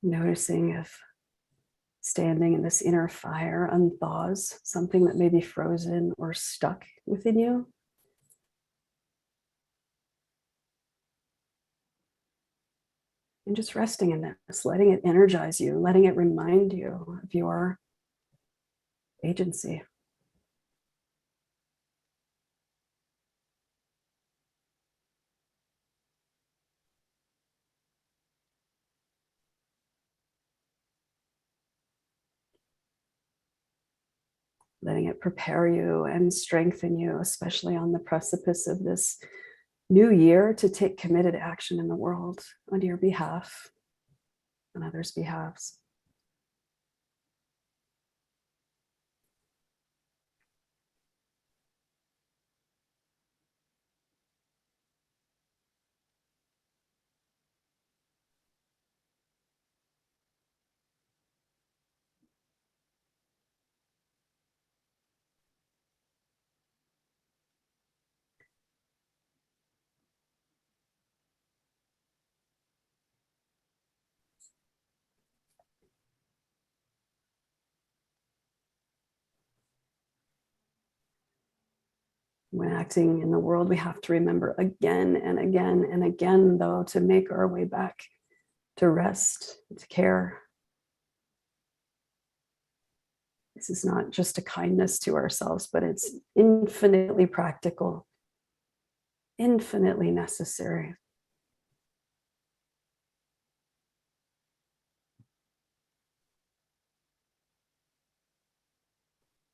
Noticing if standing in this inner fire unthaws something that may be frozen or stuck within you. And just resting in this, letting it energize you, letting it remind you of your agency. Letting it prepare you and strengthen you, especially on the precipice of this new year, to take committed action in the world on your behalf and others' behalves. When acting in the world, we have to remember again and again and again, though, to make our way back to rest, to care. This is not just a kindness to ourselves, but it's infinitely practical, infinitely necessary.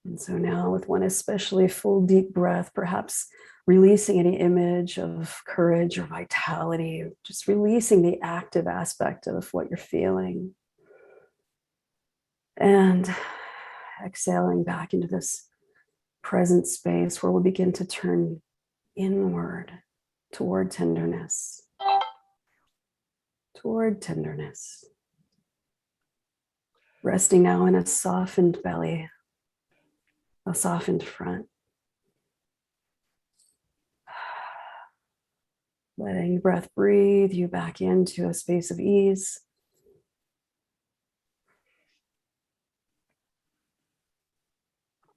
And so now, with one especially full, deep breath, perhaps releasing any image of courage or vitality, just releasing the active aspect of what you're feeling. And exhaling back into this present space where we'll begin to turn inward toward tenderness, toward tenderness. Resting now in a softened belly, a softened front. Letting breath breathe you back into a space of ease.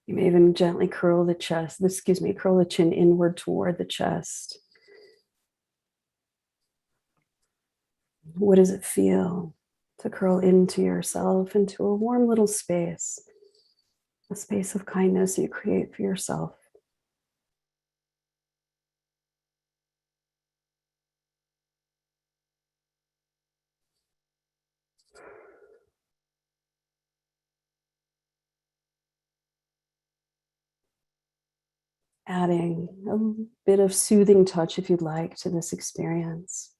You may even gently curl the curl the chin inward toward the chest. What does it feel to curl into yourself, into a warm little space, a space of kindness you create for yourself? adding a bit of soothing touch, if you'd like, to this experience.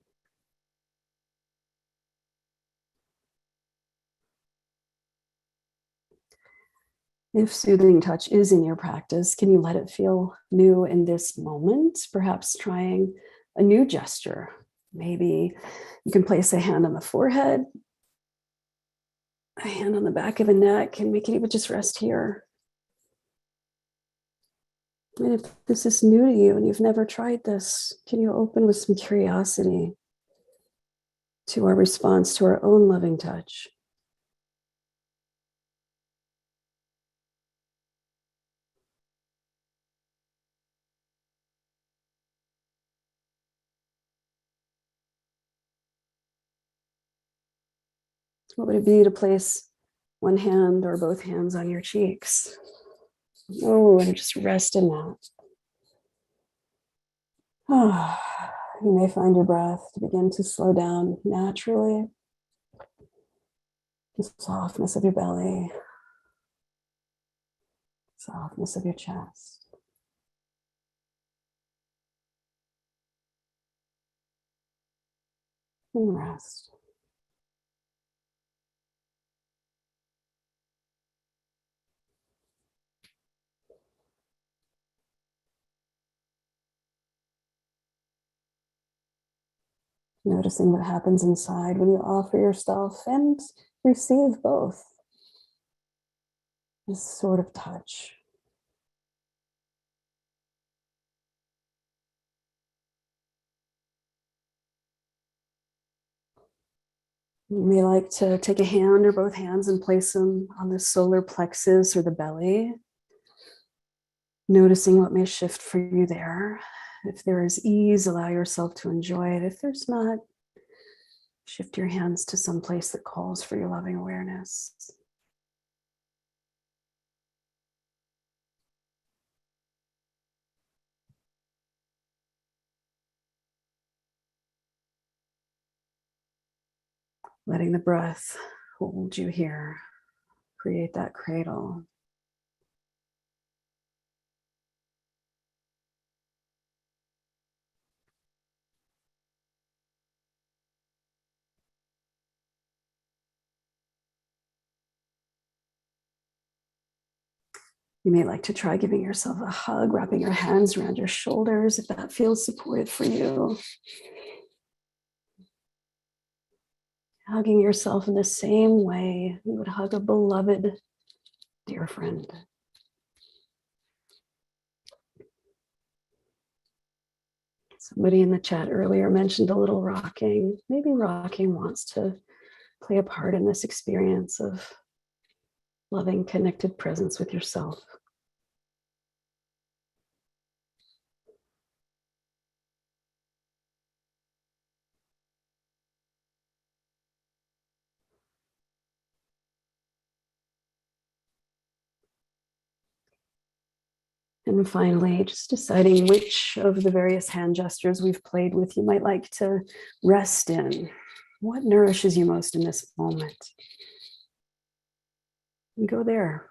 If soothing touch is in your practice, can you let it feel new in this moment? Perhaps trying a new gesture. Maybe you can place a hand on the forehead, a hand on the back of the neck, and we can even just rest here. And if this is new to you and you've never tried this, can you open with some curiosity to our response to our own loving touch? What would it be to place one hand or both hands on your cheeks? Oh, and just rest in that. Oh, you may find your breath to begin to slow down naturally. The softness of your belly, softness of your chest. And rest. Noticing what happens inside when you offer yourself and receive both. This sort of touch. You may like to take a hand or both hands and place them on the solar plexus or the belly. Noticing what may shift for you there. If there is ease, allow yourself to enjoy it. If there's not, shift your hands to some place that calls for your loving awareness. Letting the breath hold you here. Create that cradle. You may like to try giving yourself a hug, wrapping your hands around your shoulders if that feels supportive for you. Hugging yourself in the same way you would hug a beloved dear friend. Somebody in the chat earlier mentioned a little rocking. Maybe rocking wants to play a part in this experience of loving, connected presence with yourself. And finally, just deciding which of the various hand gestures we've played with you might like to rest in. What nourishes you most in this moment? And go there.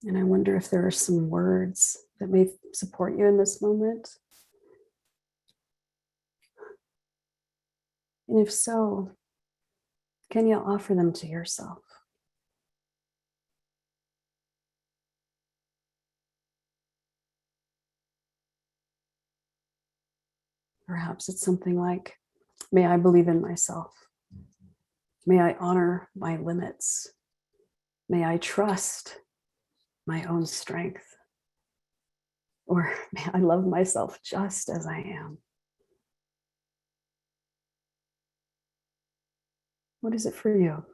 And I wonder if there are some words that may support you in this moment. And if so, can you offer them to yourself? Perhaps it's something like, may I believe in myself. May I honor my limits. May I trust my own strength. Or may I love myself just as I am. What is it for you?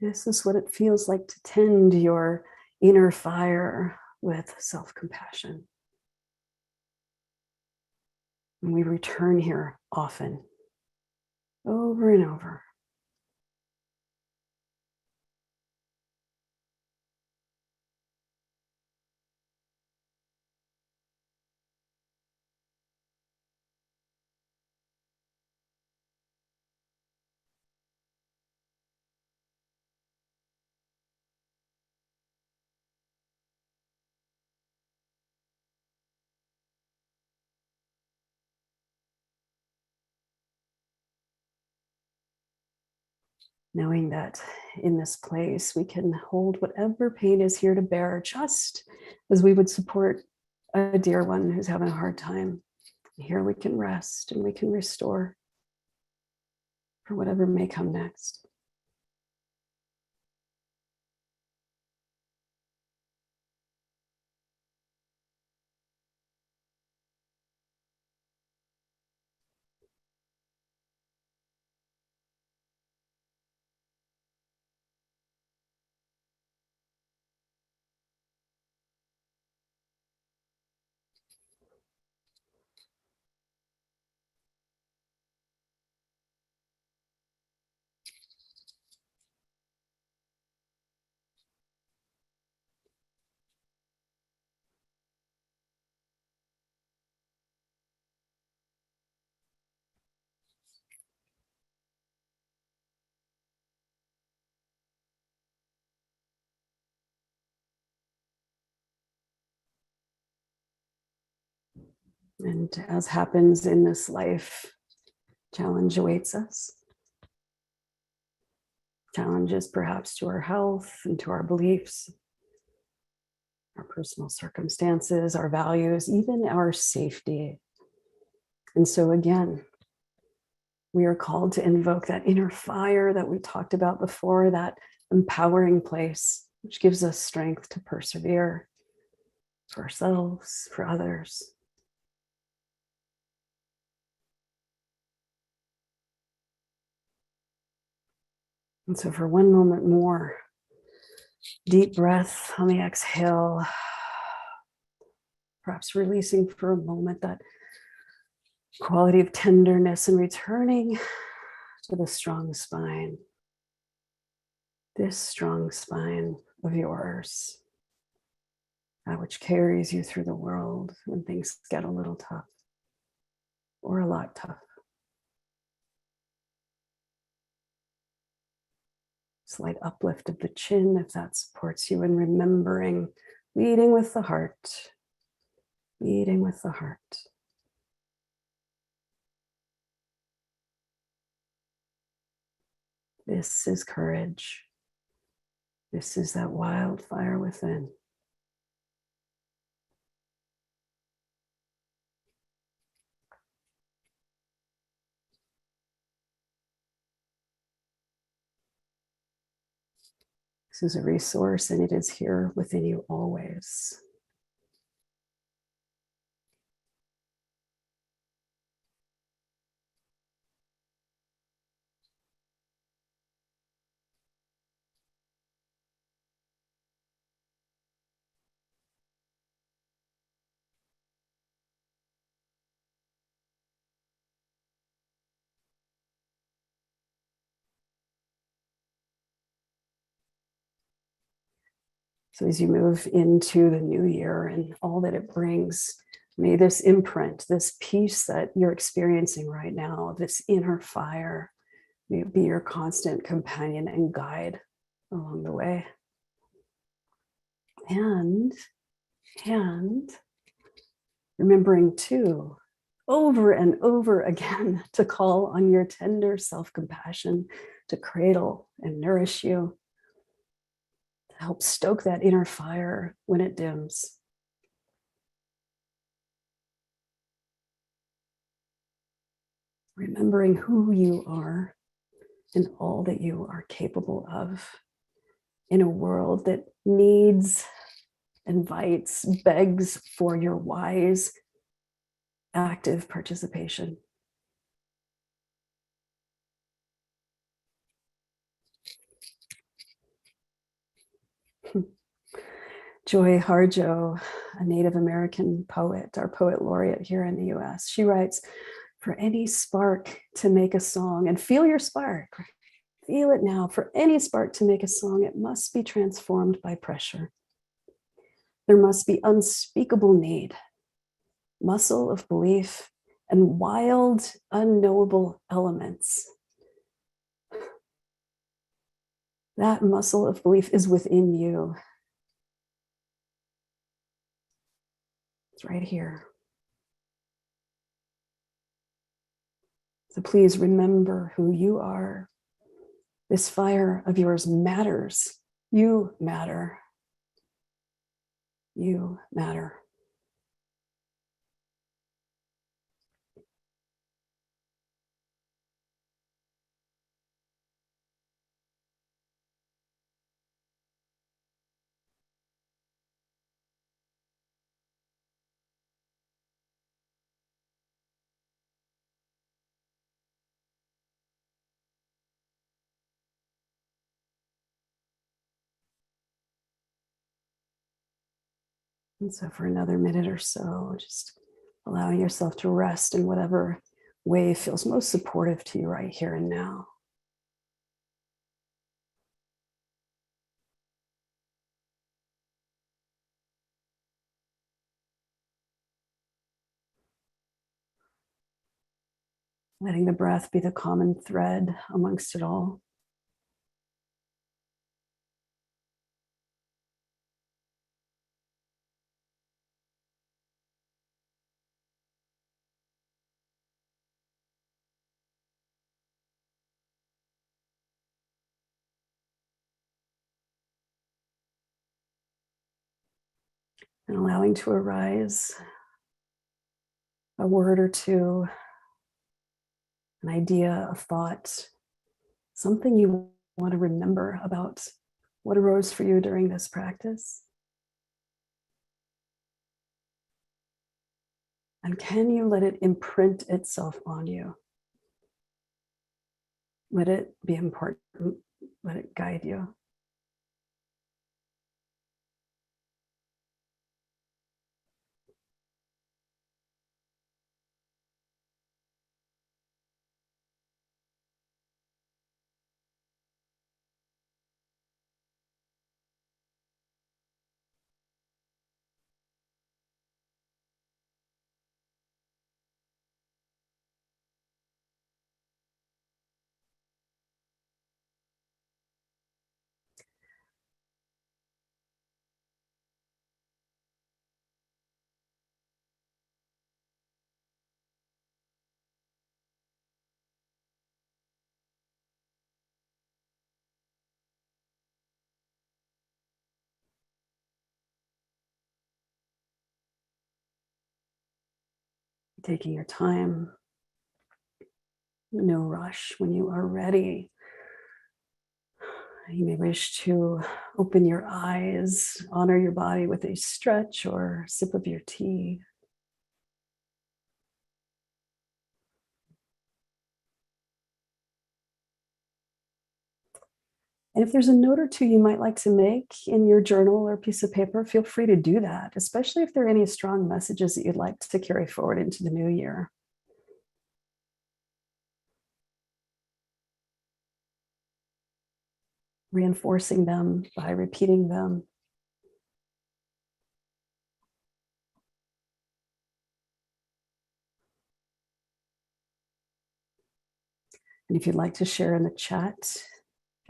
This is what it feels like to tend your inner fire with self-compassion. And we return here often, over and over. Knowing that in this place, we can hold whatever pain is here to bear, just as we would support a dear one who's having a hard time. Here we can rest and we can restore for whatever may come next. And as happens in this life, challenge awaits us. Challenges perhaps to our health and to our beliefs, our personal circumstances, our values, even our safety. And so again, we are called to invoke that inner fire that we talked about before, that empowering place, which gives us strength to persevere for ourselves, for others. And so for one moment more, deep breath on the exhale, perhaps releasing for a moment that quality of tenderness and returning to the strong spine. This strong spine of yours, that which carries you through the world when things get a little tough or a lot tough. Slight uplift of the chin if that supports you, and remembering, leading with the heart, leading with the heart. This is courage. This is that wildfire within. This is a resource and it is here within you always. So as you move into the new year and all that it brings, may this imprint, this peace that you're experiencing right now, this inner fire, may it be your constant companion and guide along the way. And remembering too, over and over again, to call on your tender self-compassion to cradle and nourish you, help stoke that inner fire when it dims. Remembering who you are and all that you are capable of in a world that needs, invites, begs for your wise, active participation. Joy Harjo, a Native American poet, our poet laureate here in the US, she writes, for any spark to make a song, and feel your spark, feel it now, for any spark to make a song, it must be transformed by pressure. There must be unspeakable need, muscle of belief, and wild, unknowable elements. That muscle of belief is within you. It's right here. So please remember who you are. This fire of yours matters. You matter. You matter. And so for another minute or so, just allowing yourself to rest in whatever way feels most supportive to you right here and now. Letting the breath be the common thread amongst it all. And allowing to arise a word or two, an idea, a thought, something you want to remember about what arose for you during this practice. And can you let it imprint itself on you? Let it be important. Let it guide you. Taking your time, no rush. When you are ready, you may wish to open your eyes, honor your body with a stretch or sip of your tea. And if there's a note or two you might like to make in your journal or piece of paper, feel free to do that, especially if there are any strong messages that you'd like to carry forward into the new year. Reinforcing them by repeating them. And if you'd like to share in the chat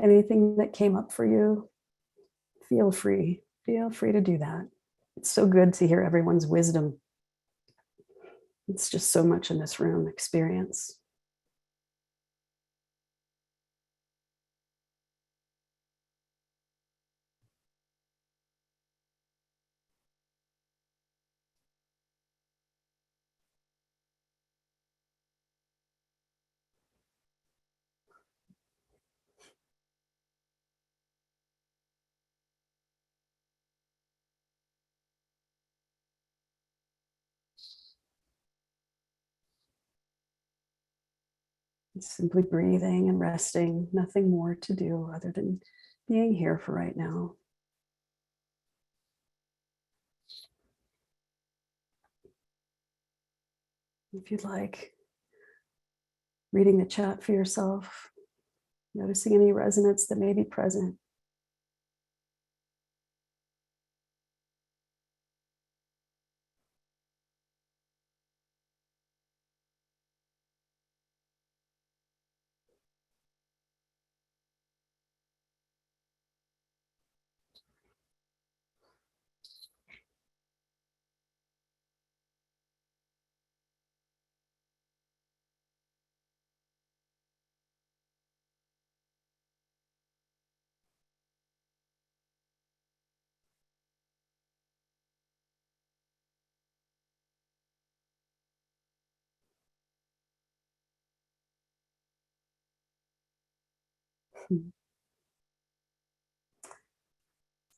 anything that came up for you, feel free to do that. It's so good to hear everyone's wisdom. It's just so much in this room, experience. Simply breathing and resting, nothing more to do other than being here for right now. if you'd like, reading the chat for yourself, noticing any resonance that may be present.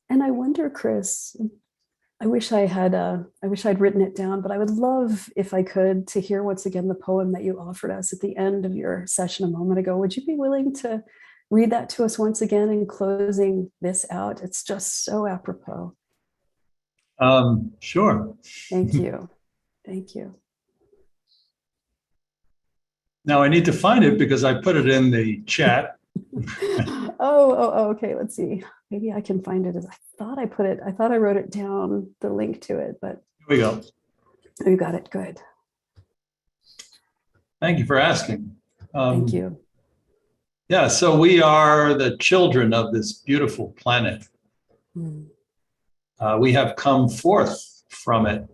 And I wonder, Chris, I wish I'd written it down, but I would love, if I could, to hear once again the poem that you offered us at the end of your session a moment ago. Would you be willing to read that to us once again in closing this out? It's just so apropos. Sure. Thank you. Thank you. Now I need to find it because I put it in the chat. Okay. Let's see. Maybe I can find it. As I thought I wrote it down, the link to it, but Here we go. you got it. Good. Thank you for asking. Thank you. Yeah, so we are the children of this beautiful planet. Mm. We have come forth from it.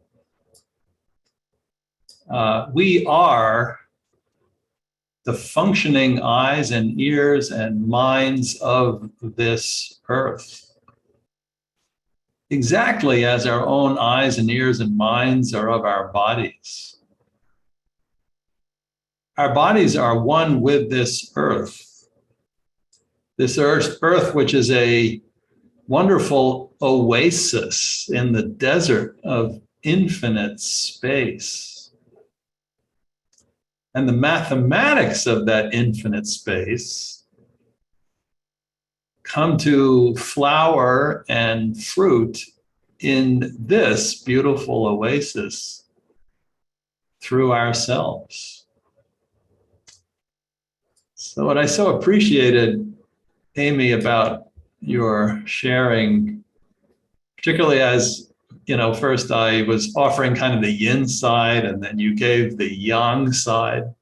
We are the functioning eyes and ears and minds of this earth. Exactly as our own eyes and ears and minds are of our bodies. Our bodies are one with this earth. This earth, which is a wonderful oasis in the desert of infinite space. And the mathematics of that infinite space come to flower and fruit in this beautiful oasis through ourselves. So what I so appreciated, Amy, about your sharing, particularly as, you know, first I was offering kind of the yin side, and then you gave the yang side,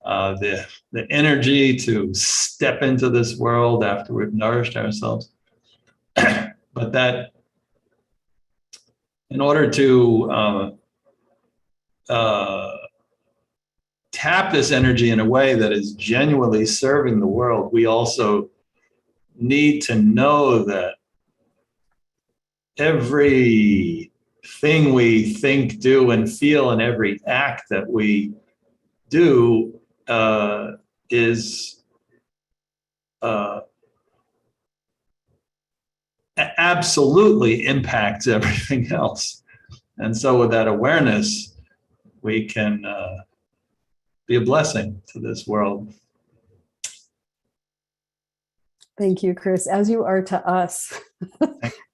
the energy to step into this world after we've nourished ourselves. But that in order to tap this energy in a way that is genuinely serving the world, we also need to know that every thing we think, do, and feel, and every act that we do is absolutely impacts everything else. And so with that awareness, we can be a blessing to this world. Thank you, Chris, as you are to us.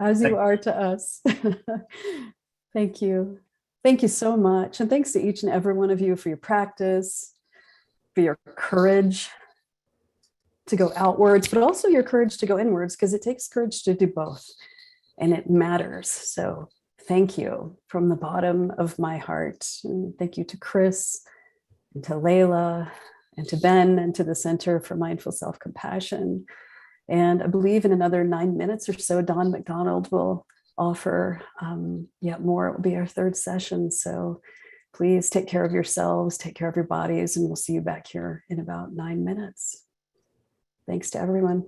As you are to us. Thank you. Thank you so much. And thanks to each and every one of you for your practice, for your courage to go outwards, but also your courage to go inwards, because it takes courage to do both. And it matters. So thank you from the bottom of my heart. And thank you to Chris and to Layla and to Ben and to the Center for Mindful Self-Compassion. And I believe in another 9 minutes or so, Don McDonald will offer yet more. It will be our third session. So please take care of yourselves, take care of your bodies, and we'll see you back here in about 9 minutes. Thanks to everyone.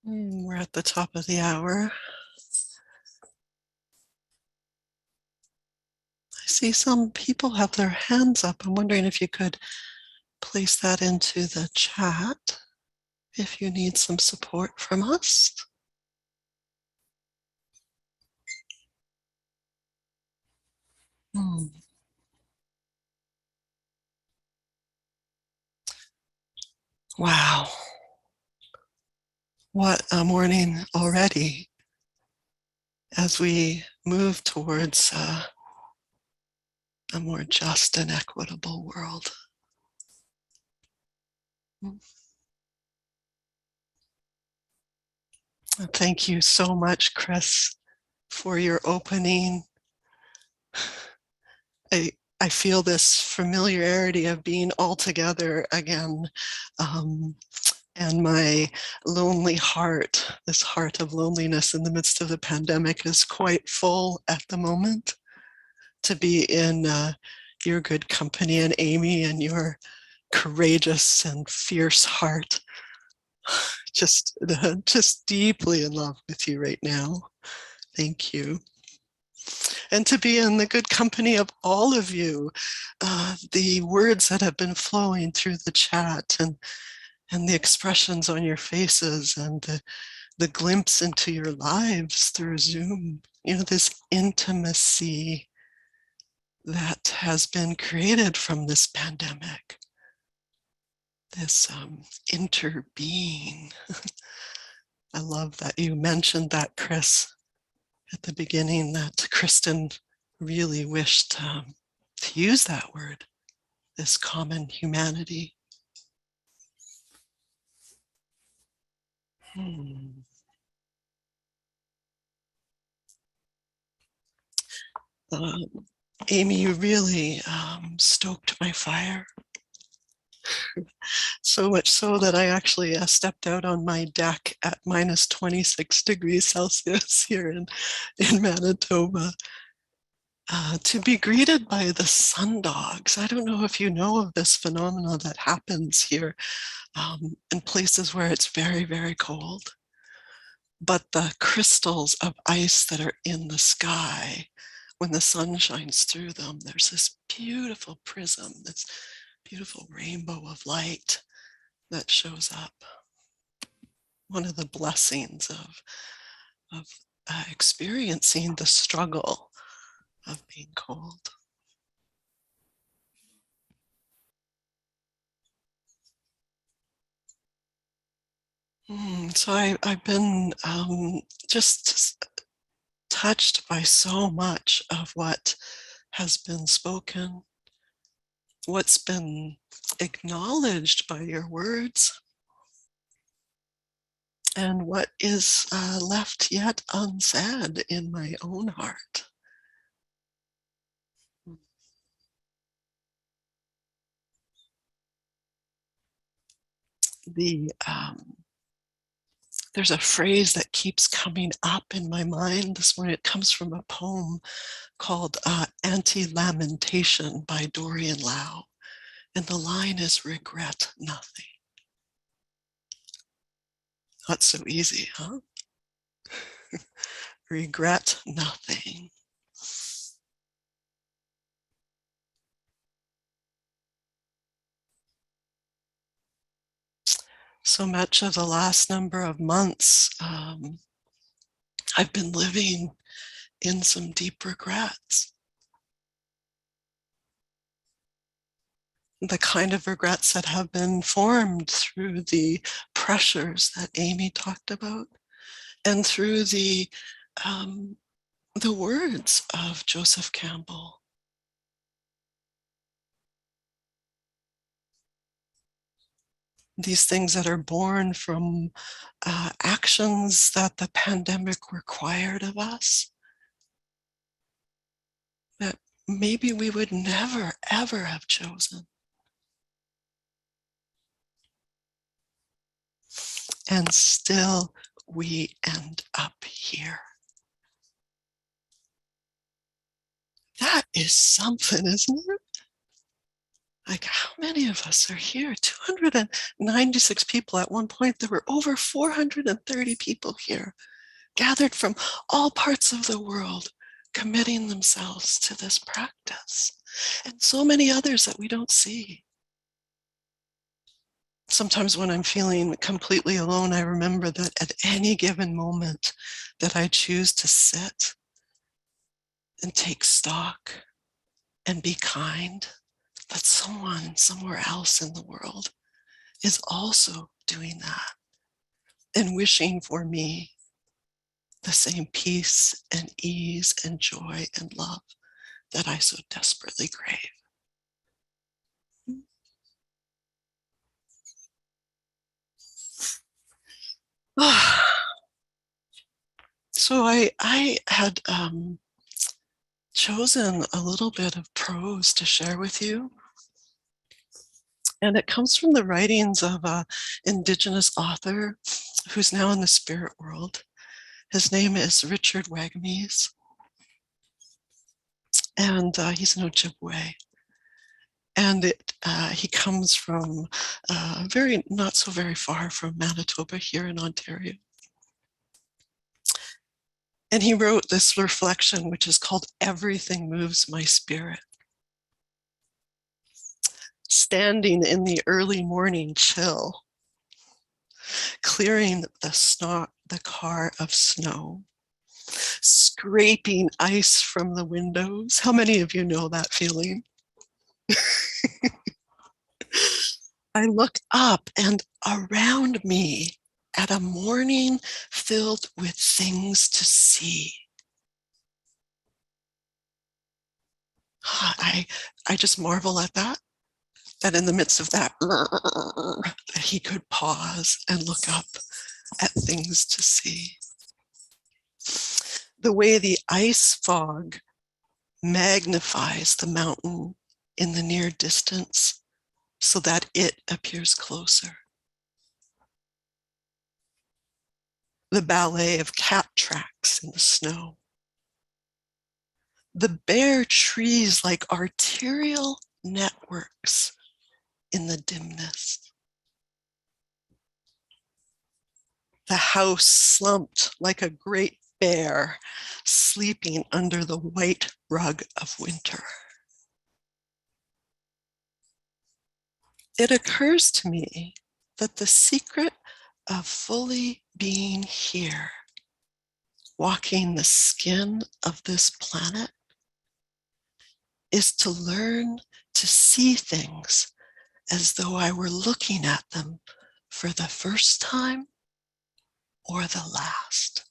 We're at the top of the hour. I see some people have their hands up. I'm wondering if you could place that into the chat if you need some support from us. Wow. What a morning already as we move towards a more just and equitable world. Thank you so much, Chris, for your opening. I feel this familiarity of being all together again. And my lonely heart, this heart of loneliness in the midst of the pandemic, is quite full at the moment. To be in your good company, and Amy and your courageous and fierce heart. Just deeply in love with you right now. Thank you. And to be in the good company of all of you, the words that have been flowing through the chat and the expressions on your faces and the glimpse into your lives through Zoom, this intimacy that has been created from this pandemic, this interbeing. I love that you mentioned that, Chris, at the beginning, that Kristen really wished to use that word, this common humanity. Amy, you really stoked my fire. So much so that I actually stepped out on my deck at minus 26 degrees Celsius here in Manitoba to be greeted by the sun dogs. I don't know if you know of this phenomenon that happens here in places where it's very, very cold. But the crystals of ice that are in the sky, when the sun shines through them, there's this beautiful prism, this beautiful rainbow of light that shows up. One of the blessings of experiencing the struggle of being cold. So I've been just touched by so much of what has been spoken, what's been acknowledged by your words, and what is left yet unsaid in my own heart. There's a phrase that keeps coming up in my mind this morning. It comes from a poem called Anti-Lamentation by Dorian Lau. And the line is, regret nothing. Not so easy, huh? Regret nothing. So much of the last number of months, I've been living in some deep regrets. The kind of regrets that have been formed through the pressures that Amy talked about and through the words of Joseph Campbell. These things that are born from actions that the pandemic required of us, that maybe we would never, ever have chosen. And still we end up here. That is something, isn't it? Like, many of us are here? 296 people. At one point, there were over 430 people here, gathered from all parts of the world, committing themselves to this practice. And so many others that we don't see. Sometimes when I'm feeling completely alone, I remember that at any given moment that I choose to sit and take stock and be kind, that someone somewhere else in the world is also doing that and wishing for me the same peace and ease and joy and love that I so desperately crave. So I had chosen a little bit of prose to share with you. And it comes from the writings of an Indigenous author who's now in the spirit world. His name is Richard Wagamese, and he's an Ojibwe. And he comes from not so very far from Manitoba here in Ontario. And he wrote this reflection, which is called "Everything Moves My Spirit." Standing in the early morning chill, clearing the car of snow, scraping ice from the windows. How many of you know that feeling? I look up and around me at a morning filled with things to see. I just marvel at that in the midst of that he could pause and look up at things to see. The way the ice fog magnifies the mountain in the near distance so that it appears closer. The ballet of cat tracks in the snow. The bare trees like arterial networks in the dimness. The house slumped like a great bear sleeping under the white rug of winter. It occurs to me that the secret of fully being here, walking the skin of this planet, is to learn to see things as though I were looking at them for the first time or the last.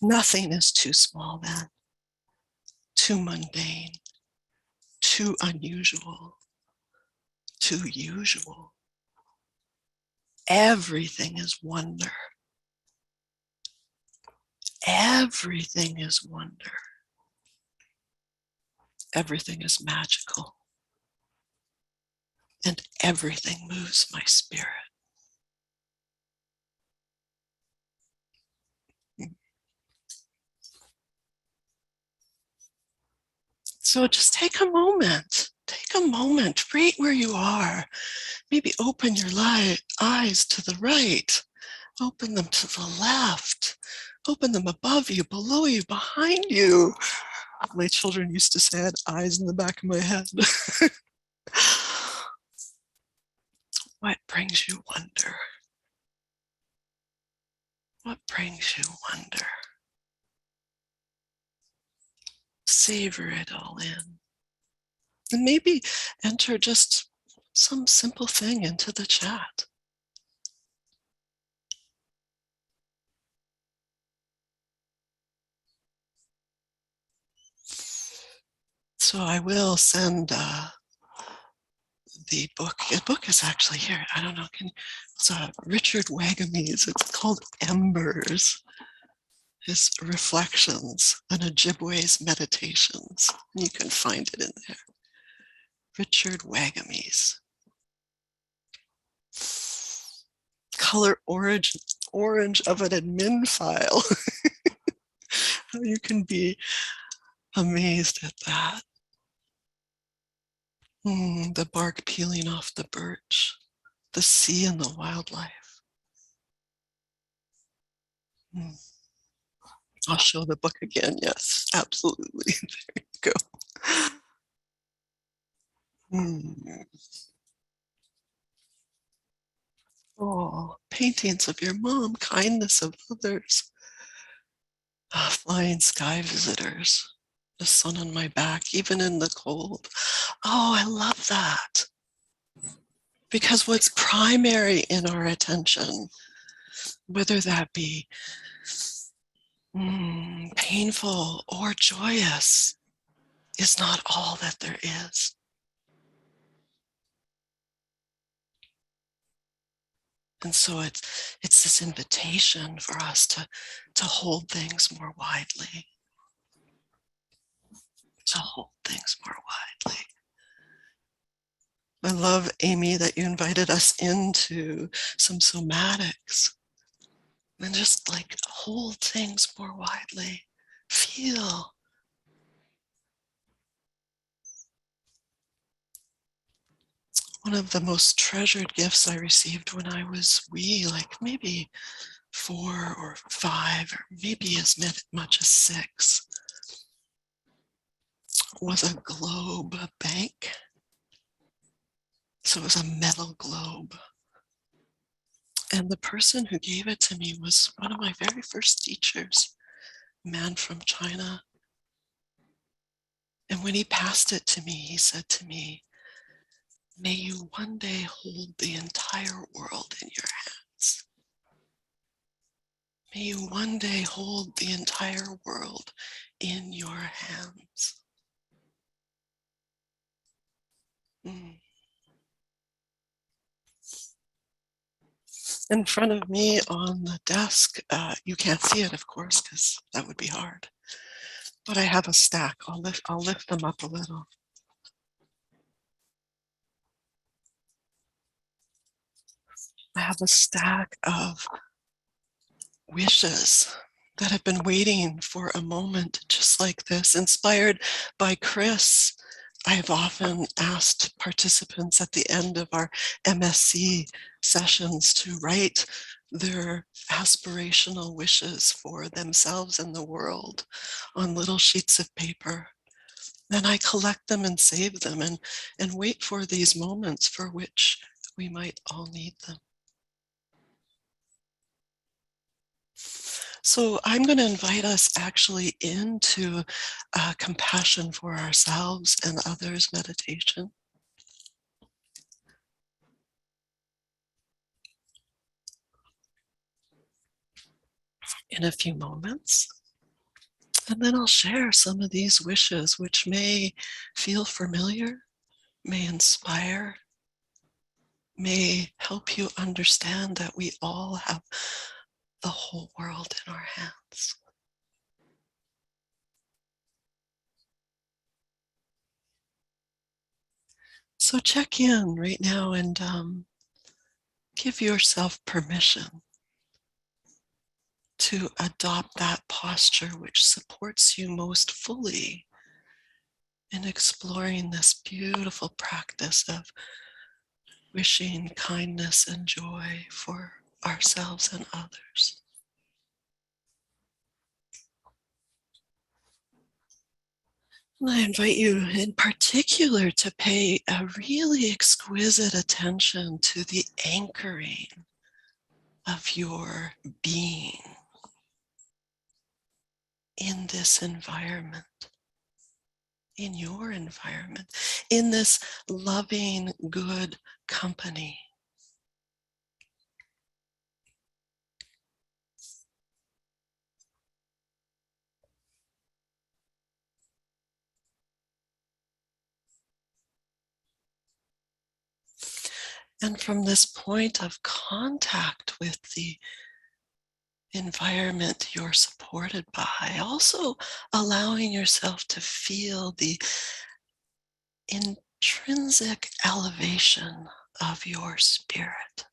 Nothing is too small then, too mundane, too unusual, too usual. Everything is wonder. Everything is wonder. Everything is magical. And everything moves my spirit. So just take a moment right where you are. Maybe open your eyes to the right. Open them to the left. Open them above you, below you, behind you. My children used to say I had eyes in the back of my head. What brings you wonder? What brings you wonder? Savor it all in. And maybe enter just some simple thing into the chat. So I will send the book. The book is actually here. I don't know. It's Richard Wagamese. It's called Embers. His reflections on Ojibwe's meditations. You can find it in there. Richard Wagamese. Color orange of an admin file. You can be amazed at that. The bark peeling off the birch, the sea and the wildlife. I'll show the book again. Yes, absolutely. There you go. Oh, paintings of your mom, kindness of others, flying sky visitors, the sun on my back, even in the cold. Oh, I love that. Because what's primary in our attention, whether that be painful or joyous, is not all that there is. And so it's this invitation for us to hold things more widely, to hold things more widely. I love, Amy, that you invited us into some somatics and just like hold things more widely. Feel. One of the most treasured gifts I received when I was wee, like maybe 4 or 5, or maybe as much as 6, was a globe, a bank. So it was a metal globe. And the person who gave it to me was one of my very first teachers, a man from China. And when he passed it to me, he said to me, "May you one day hold the entire world in your hands. May you one day hold the entire world in your hands." In front of me on the desk, you can't see it, of course, because that would be hard. But I have a stack. I'll lift them up a little. I have a stack of wishes that have been waiting for a moment just like this. Inspired by Chris, I've often asked participants at the end of our MSC sessions to write their aspirational wishes for themselves and the world on little sheets of paper. Then I collect them and save them and wait for these moments for which we might all need them. So I'm going to invite us actually into compassion for ourselves and others meditation. In a few moments. And then I'll share some of these wishes, which may feel familiar, may inspire, may help you understand that we all have the whole world in our hands. So check in right now and give yourself permission to adopt that posture which supports you most fully in exploring this beautiful practice of wishing kindness and joy for ourselves and others. And I invite you in particular to pay a really exquisite attention to the anchoring of your being in this environment, in your environment, in this loving, good company. And from this point of contact with the environment you're supported by, also allowing yourself to feel the intrinsic elevation of your spirit.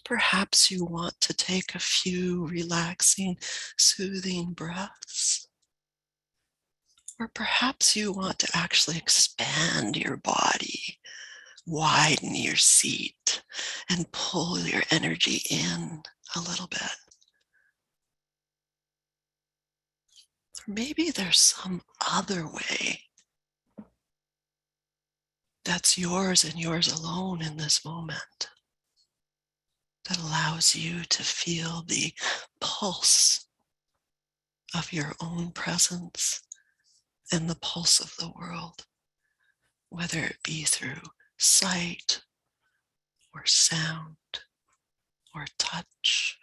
Perhaps you want to take a few relaxing, soothing breaths. Or perhaps you want to actually expand your body, widen your seat, and pull your energy in a little bit. Or maybe there's some other way that's yours and yours alone in this moment that allows you to feel the pulse of your own presence and the pulse of the world, whether it be through sight or sound or touch.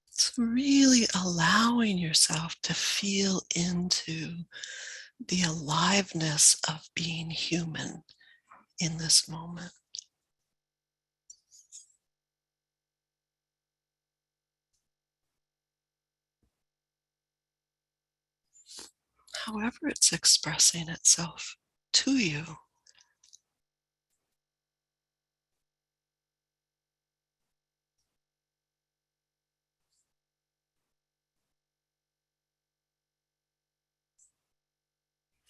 It's really allowing yourself to feel into the aliveness of being human in this moment. However it's expressing itself to you.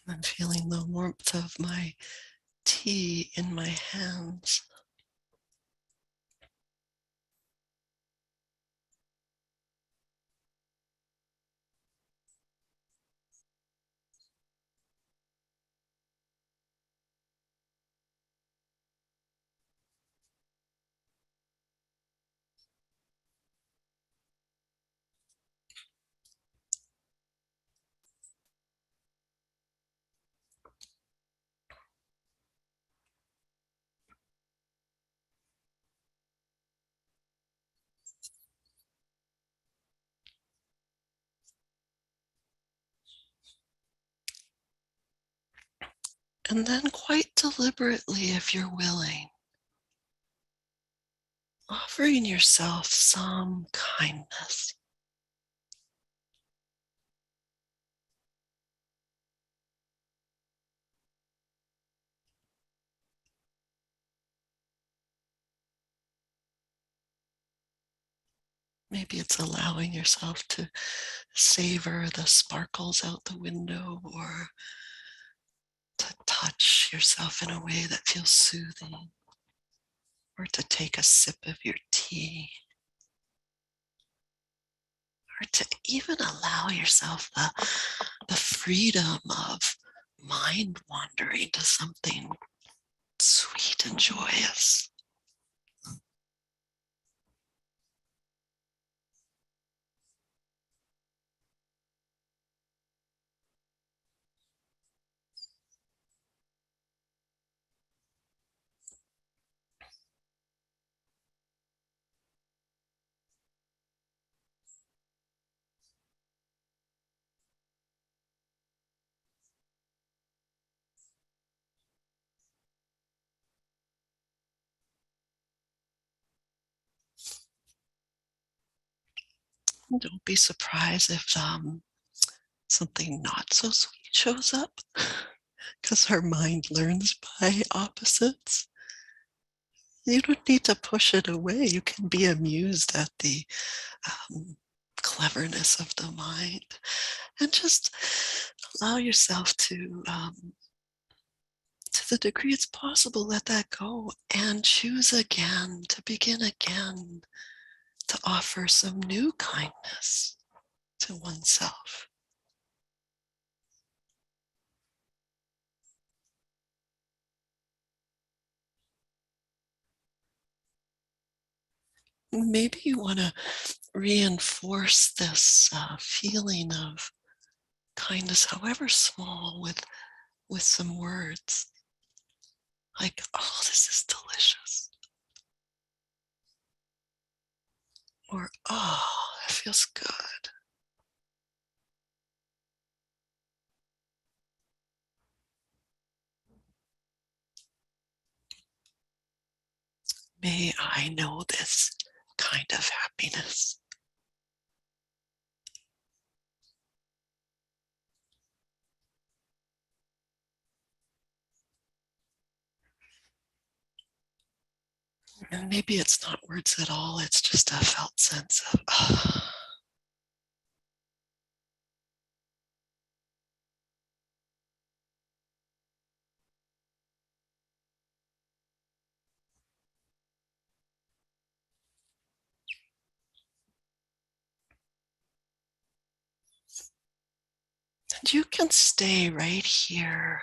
I'm feeling the warmth of my tea in my hands. And then quite deliberately, if you're willing, offering yourself some kindness. Maybe it's allowing yourself to savor the sparkles out the window, or to touch yourself in a way that feels soothing, or to take a sip of your tea, or to even allow yourself the freedom of mind wandering to something sweet and joyous. Don't be surprised if something not so sweet shows up, because our mind learns by opposites. You don't need to push it away. You can be amused at the um, cleverness of the mind, and just allow yourself to the degree it's possible, let that go and choose again, to begin again, to offer some new kindness to oneself. Maybe you want to reinforce this feeling of kindness, however small, with some words like, "Oh, this is delicious," or "Oh, it feels good." May I know this kind of happiness. And maybe it's not words at all, it's just a felt sense of, And you can stay right here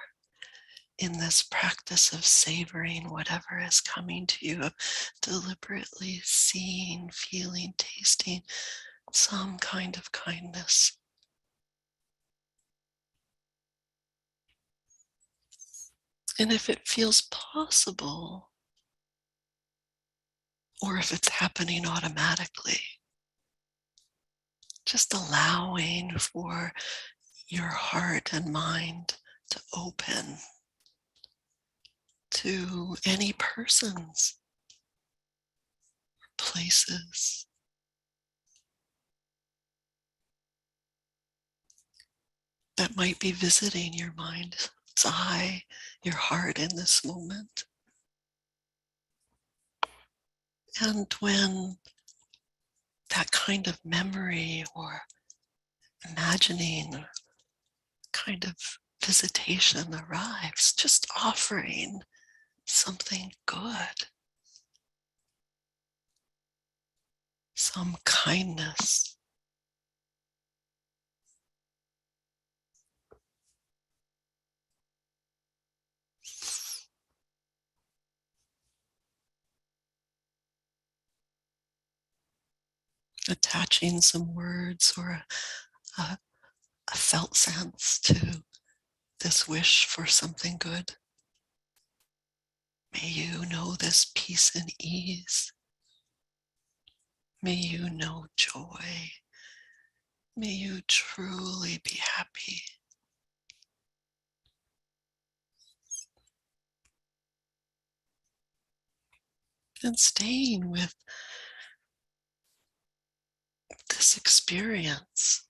in this practice of savoring whatever is coming to you, of deliberately seeing, feeling, tasting some kind of kindness. And if it feels possible, or if it's happening automatically, just allowing for your heart and mind to open to any persons, places that might be visiting your mind's eye, your heart in this moment. And when that kind of memory or imagining kind of visitation arrives, just offering something good, some kindness. Attaching some words or a, a felt sense to this wish for something good. May you know this peace and ease. May you know joy. May you truly be happy. And staying with this experience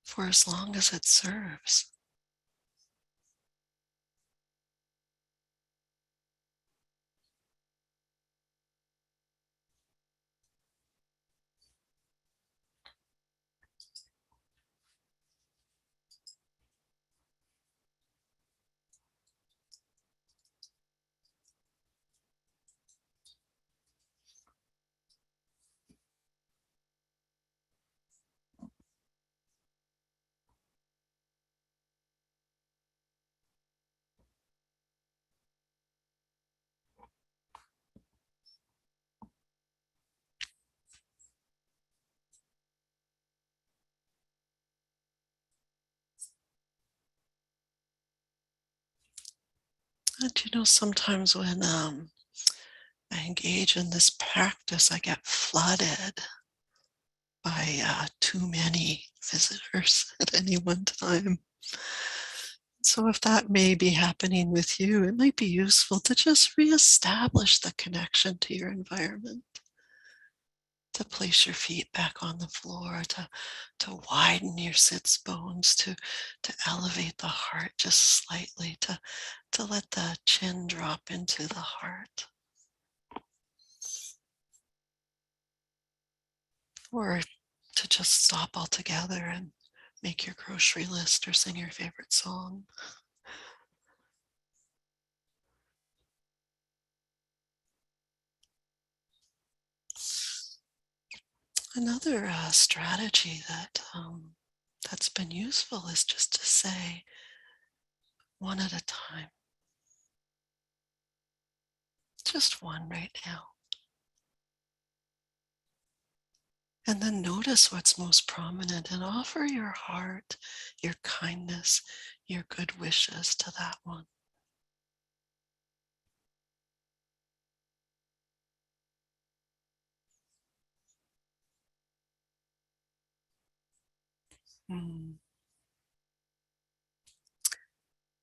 for as long as it serves. And sometimes when I engage in this practice, I get flooded by too many visitors at any one time. So if that may be happening with you, it might be useful to just reestablish the connection to your environment, to place your feet back on the floor, to widen your sits bones, to elevate the heart just slightly, to let the chin drop into the heart. Or to just stop altogether and make your grocery list or sing your favorite song. Another strategy that's been useful is just to say one at a time. Just one right now. And then notice what's most prominent and offer your heart, your kindness, your good wishes to that one.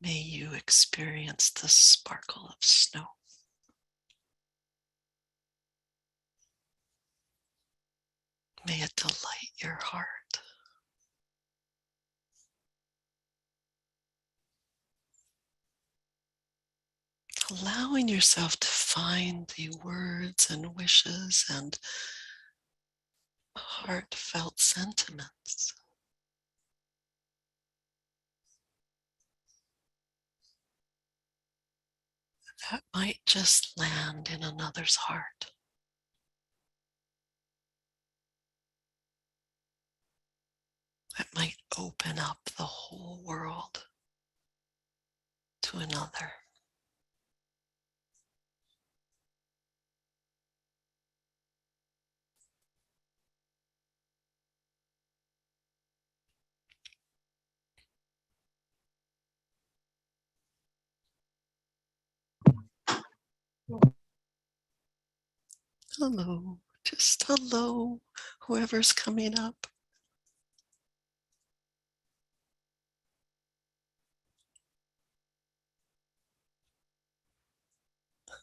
May you experience the sparkle of snow. May it delight your heart. Allowing yourself to find the words and wishes and heartfelt sentiments that might just land in another's heart. That might open up the whole world to another. Hello, just hello, whoever's coming up.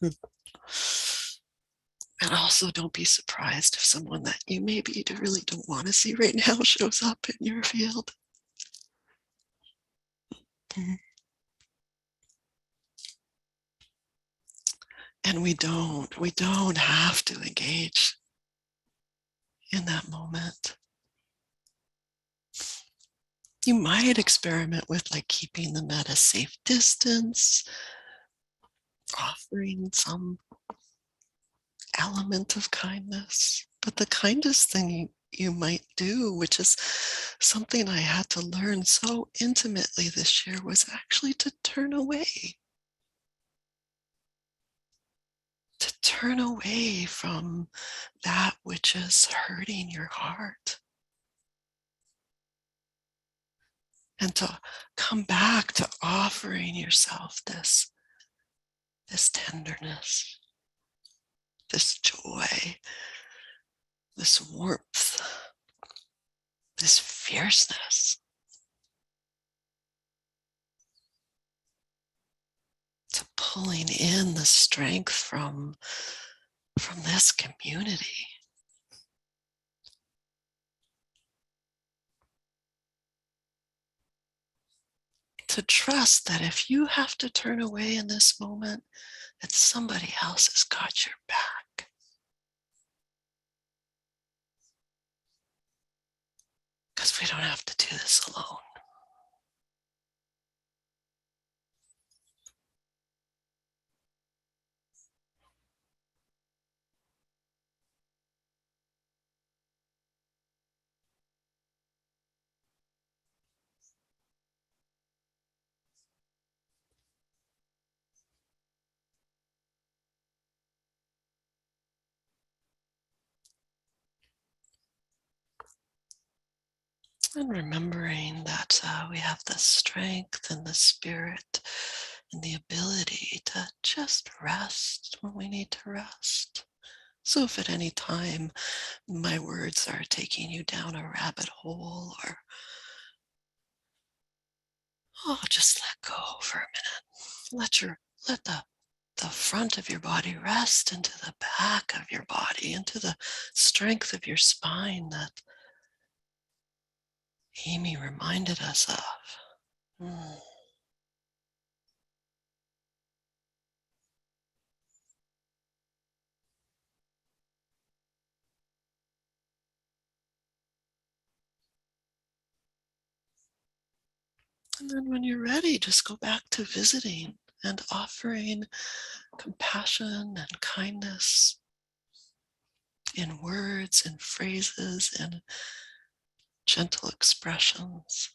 And also don't be surprised if someone that you maybe really don't want to see right now shows up in your field. And we don't have to engage in that moment. You might experiment with like keeping them at a safe distance, offering some element of kindness. But the kindest thing you might do, which is something I had to learn so intimately this year, was actually to turn away. To turn away from that which is hurting your heart. And to come back to offering yourself this tenderness, this joy, this warmth, this fierceness. To pulling in the strength from this community. To trust that if you have to turn away in this moment, that somebody else has got your back. Because we don't have to do this alone. And remembering that we have the strength and the spirit and the ability to just rest when we need to rest. So if at any time my words are taking you down a rabbit hole, or just let go for a minute. Let the front of your body rest into the back of your body, into the strength of your spine that Amy reminded us of. And then when you're ready, just go back to visiting and offering compassion and kindness in words and phrases and gentle expressions.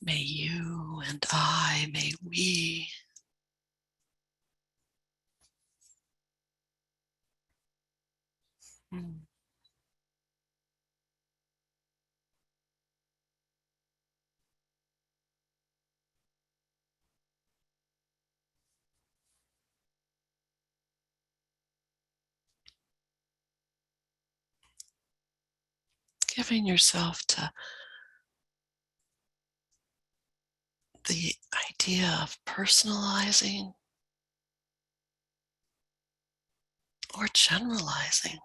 May you and I, may we giving yourself to the idea of personalizing or generalizing.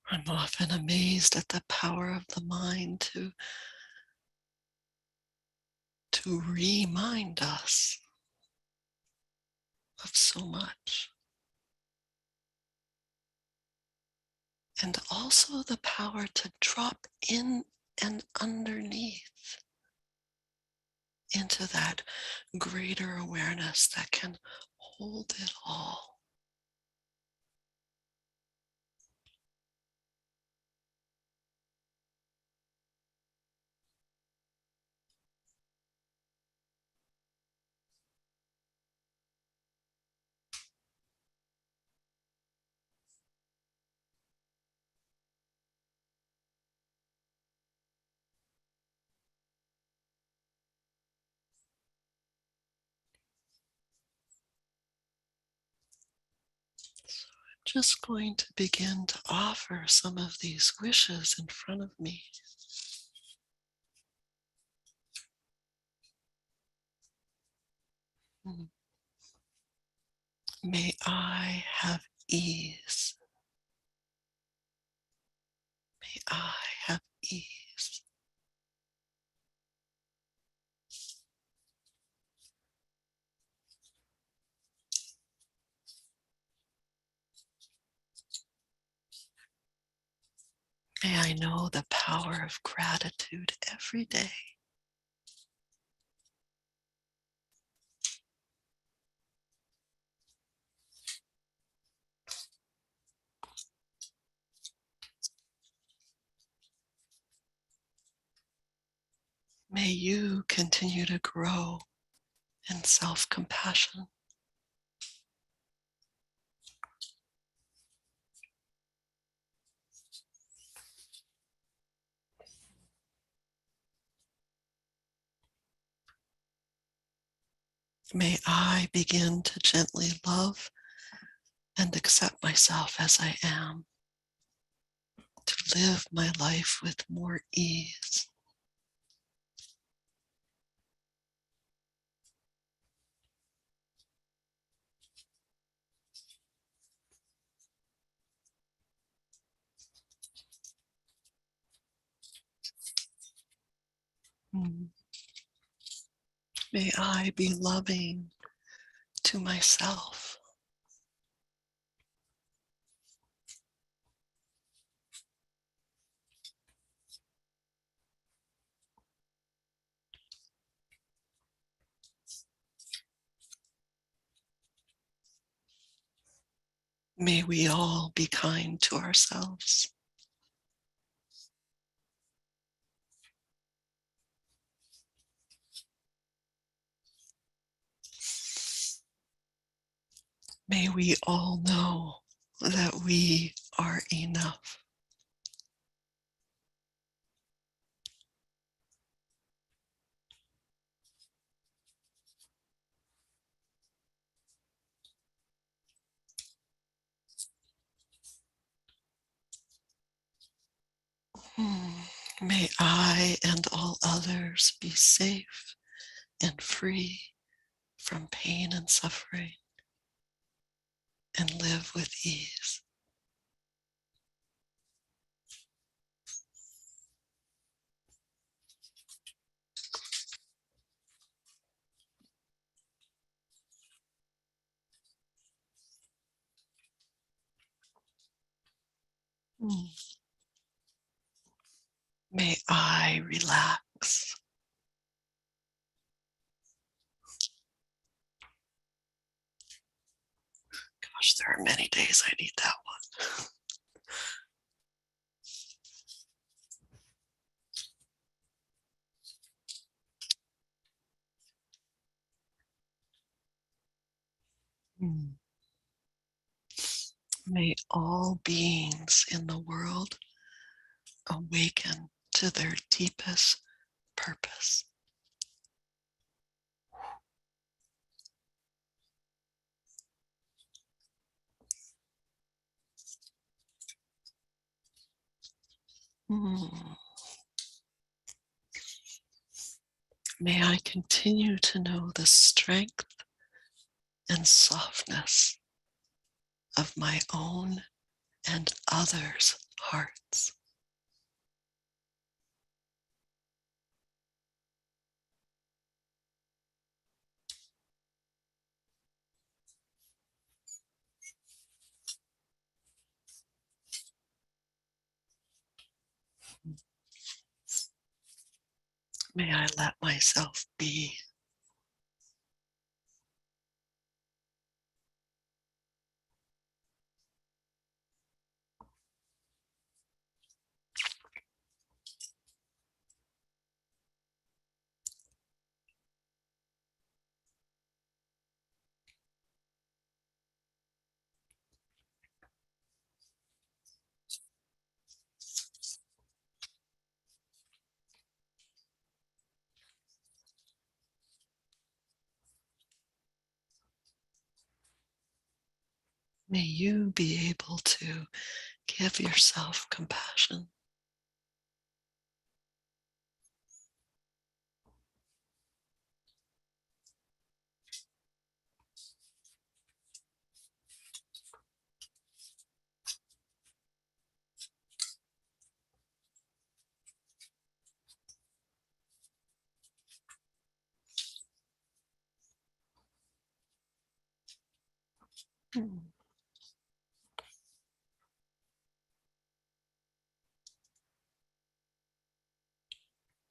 I'm often amazed at the power of the mind to remind us of so much. And also the power to drop in and underneath into that greater awareness that can hold it all. Just going to begin to offer some of these wishes in front of me. May I have ease. May I have ease. May I know the power of gratitude every day. May you continue to grow in self-compassion. May I begin to gently love and accept myself as I am, to live my life with more ease. May I be loving to myself. May we all be kind to ourselves. May we all know that we are enough. May I and all others be safe and free from pain and suffering and live with ease. May I relax. Gosh, there are many days I need that one. May all beings in the world awaken to their deepest purpose. May I continue to know the strength and softness of my own and others' hearts. May I let myself be. May you be able to give yourself compassion.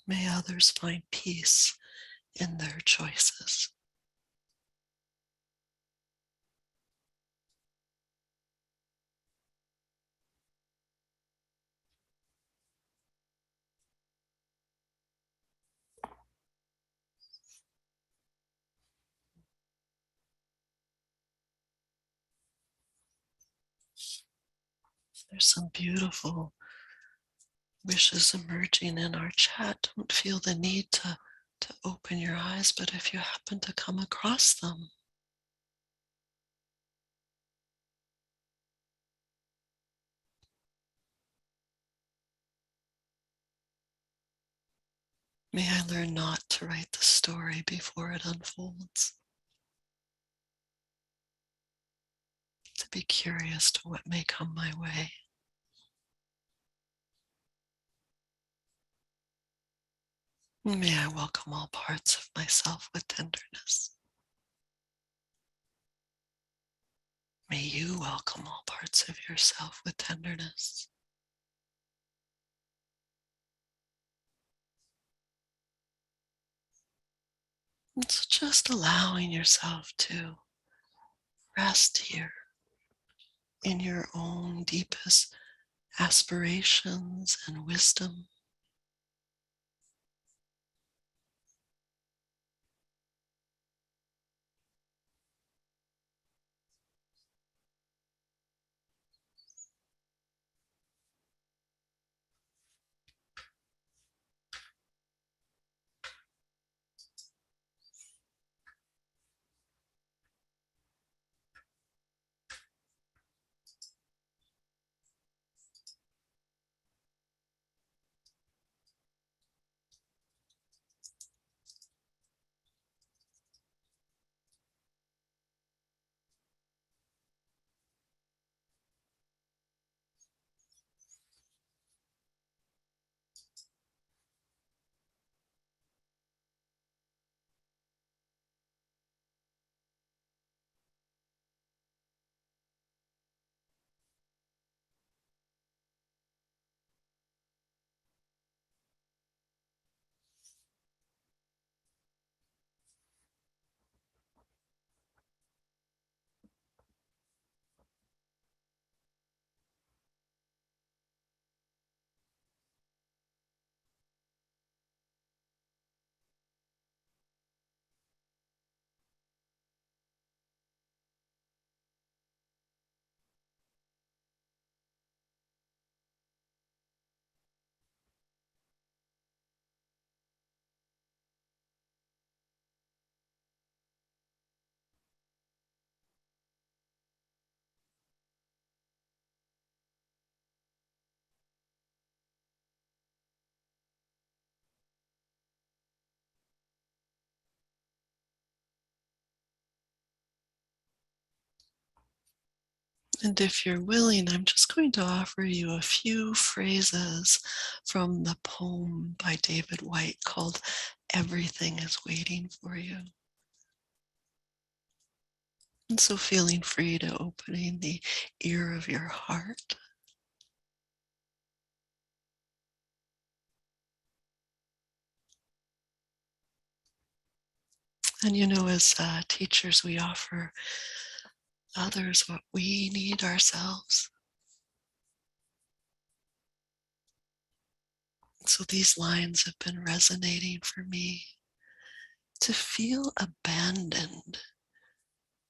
May others find peace in their choices. There's some beautiful wishes emerging in our chat. Don't feel the need to open your eyes, but if you happen to come across them, may I learn not to write the story before it unfolds. To be curious to what may come my way. May I welcome all parts of myself with tenderness. May you welcome all parts of yourself with tenderness. And so just allowing yourself to rest here in your own deepest aspirations and wisdom. And if you're willing, I'm just going to offer you a few phrases from the poem by David White called Everything is Waiting for You. And so feeling free to opening the ear of your heart. And you know, as teachers, we offer others what we need ourselves. So these lines have been resonating for me. To feel abandoned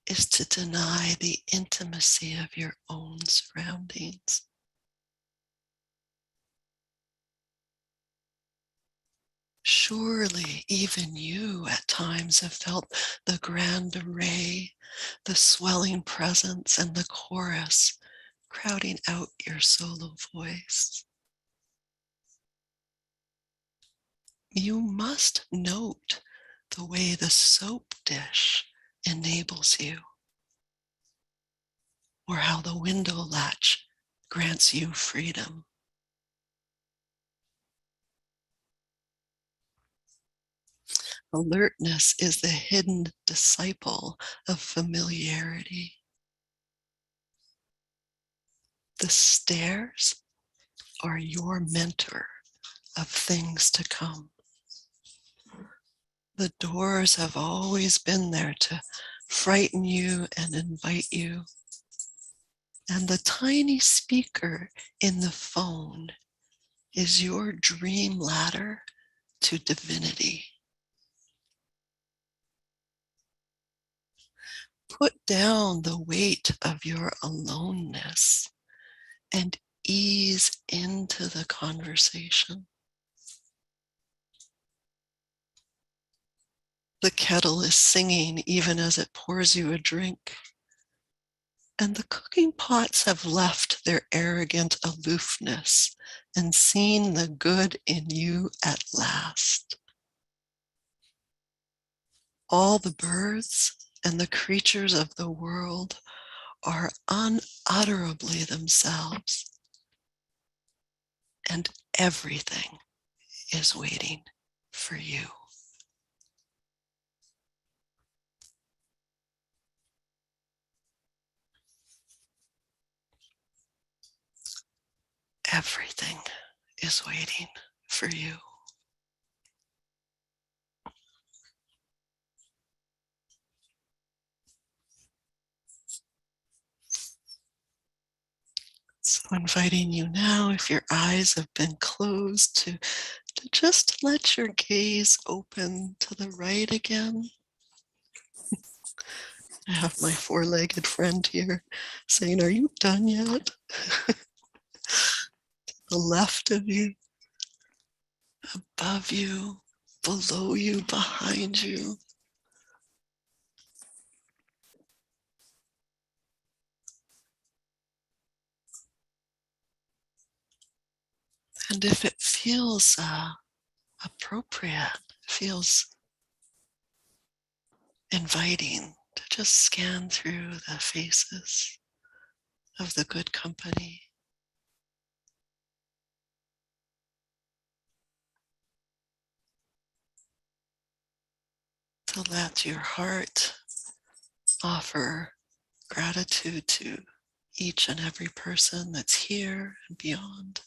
is to deny the intimacy of your own surroundings. Surely even you at times have felt the grand array, the swelling presence, and the chorus crowding out your solo voice. You must note the way the soap dish enables you, or how the window latch grants you freedom. Alertness is the hidden disciple of familiarity. The stairs are your mentor of things to come. The doors have always been there to frighten you and invite you. And the tiny speaker in the phone is your dream ladder to divinity. Put down the weight of your aloneness and ease into the conversation. The kettle is singing even as it pours you a drink. And the cooking pots have left their arrogant aloofness and seen the good in you at last. All the birds and the creatures of the world are unutterably themselves, and everything is waiting for you. Everything is waiting for you. So inviting you now, if your eyes have been closed, to just let your gaze open to the right again. I have my four-legged friend here saying, "Are you done yet?" The left of you, above you, below you, behind you. And if it feels appropriate, feels inviting, to just scan through the faces of the good company. To let your heart offer gratitude to each and every person that's here and beyond.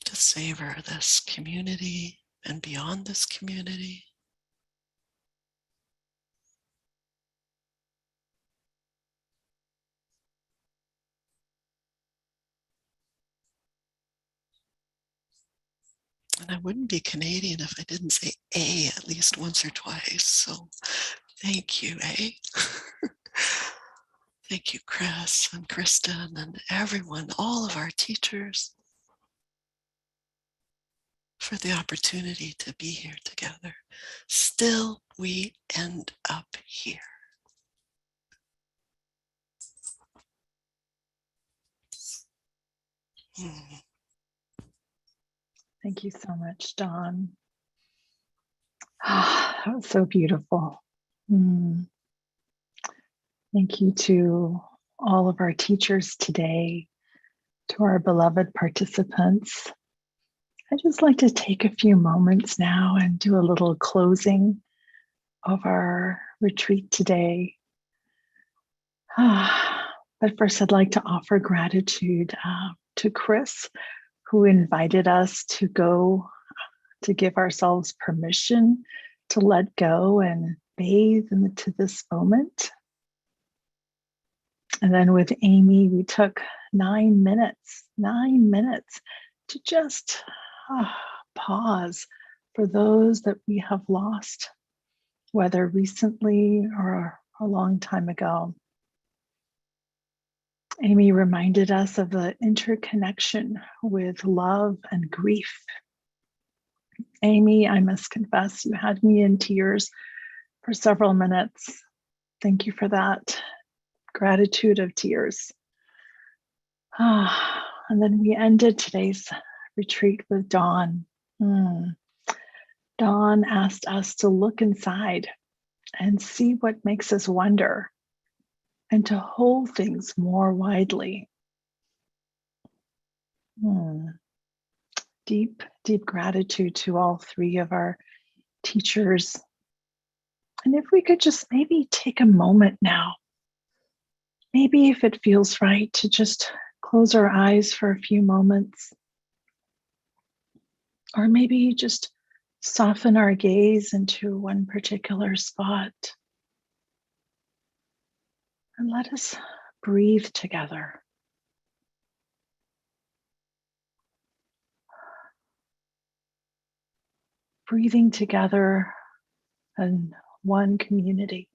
To savor this community and beyond this community. And I wouldn't be Canadian if I didn't say A at least once or twice. So thank you, A. Thank you, Chris and Kristen and everyone, all of our teachers, for the opportunity to be here together. Still, we end up here. Thank you so much, Dawn. That was so beautiful. Mm. Thank you to all of our teachers today, to our beloved participants. I'd just like to take a few moments now and do a little closing of our retreat today. But first, I'd like to offer gratitude to Chris, who invited us to go to give ourselves permission to let go and bathe into this moment. And then with Amy, we took 9 minutes to just pause for those that we have lost, whether recently or a long time ago. Amy reminded us of the interconnection with love and grief. Amy, I must confess, you had me in tears for several minutes. Thank you for that. Gratitude of tears. And then we ended today's retreat with Dawn. Dawn asked us to look inside and see what makes us wonder and to hold things more widely. Deep, deep gratitude to all three of our teachers. And if we could just maybe take a moment now, maybe if it feels right to just close our eyes for a few moments, or maybe just soften our gaze into one particular spot. And let us breathe together. Breathing together in one community.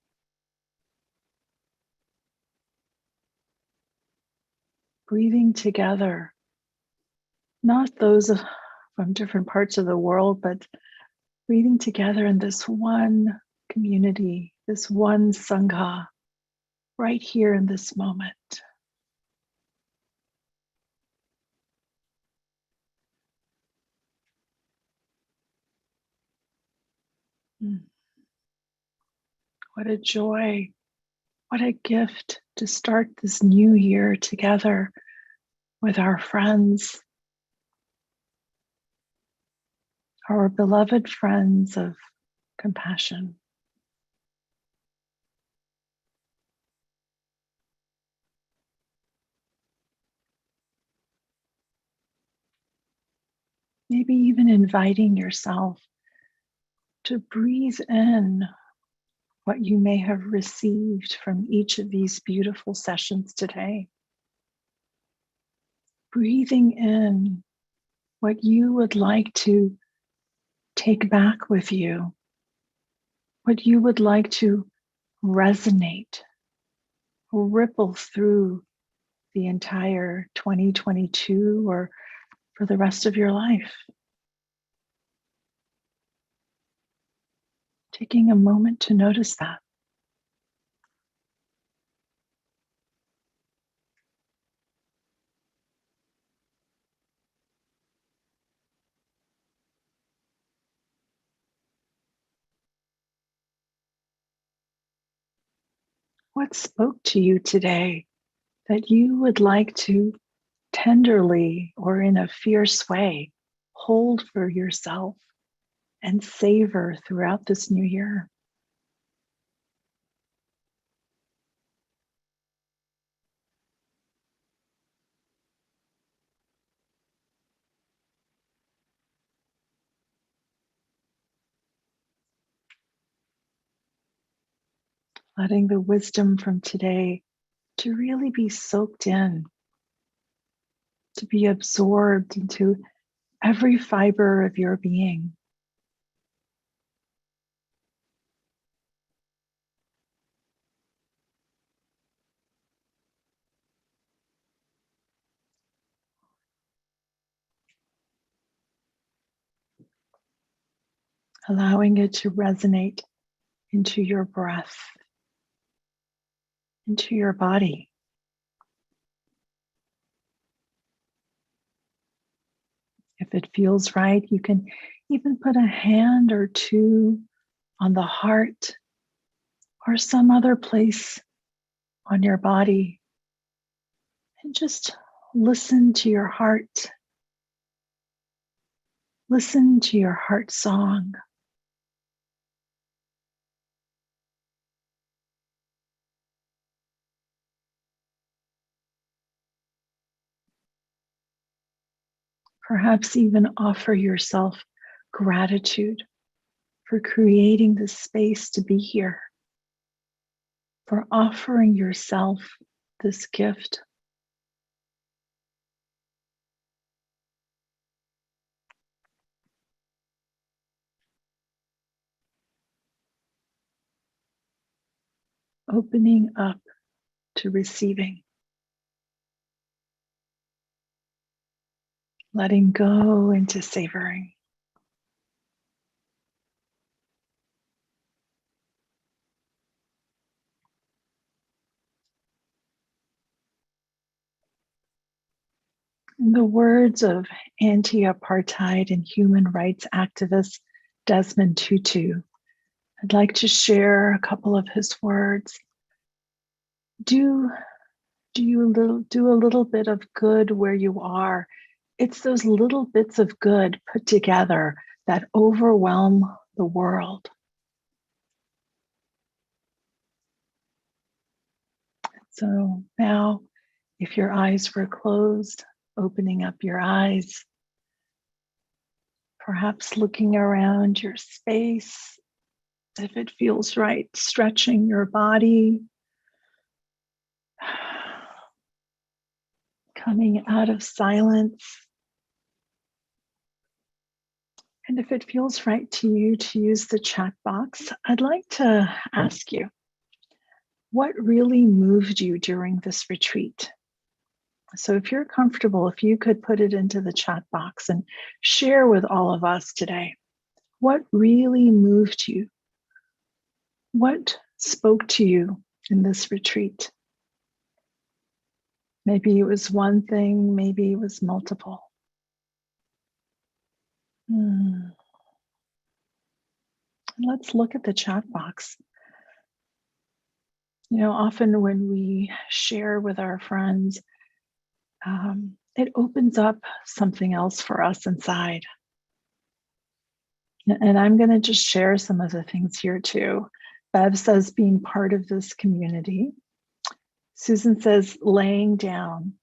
Breathing together, not those from different parts of the world, but breathing together in this one community, this one Sangha, right here in this moment. What a joy, what a gift to start this new year together with our friends, our beloved friends of compassion. Maybe even inviting yourself to breathe in what you may have received from each of these beautiful sessions today. Breathing in what you would like to take back with you, what you would like to resonate, ripple through the entire 2022 or for the rest of your life. Taking a moment to notice that. What spoke to you today that you would like to tenderly or in a fierce way hold for yourself and savor throughout this new year? Letting the wisdom from today to really be soaked in, to be absorbed into every fiber of your being. Allowing it to resonate into your breath, into your body. If it feels right, you can even put a hand or two on the heart or some other place on your body and just listen to your heart. Listen to your heart song. Perhaps even offer yourself gratitude for creating this space to be here, for offering yourself this gift. Opening up to receiving, letting go into savoring. In the words of anti-apartheid and human rights activist Desmond Tutu, I'd like to share a couple of his words. Do a little bit of good where you are. It's those little bits of good put together that overwhelm the world. So now, if your eyes were closed, opening up your eyes, perhaps looking around your space, if it feels right, stretching your body, coming out of silence. And if it feels right to you to use the chat box, I'd like to ask you, what really moved you during this retreat? So if you're comfortable, if you could put it into the chat box and share with all of us today, what really moved you? What spoke to you in this retreat? Maybe it was one thing, maybe it was multiple. Let's look at the chat box. You know, often when we share with our friends, it opens up something else for us inside. And I'm going to just share some of the things here too. Bev says being part of this community. Susan says laying down.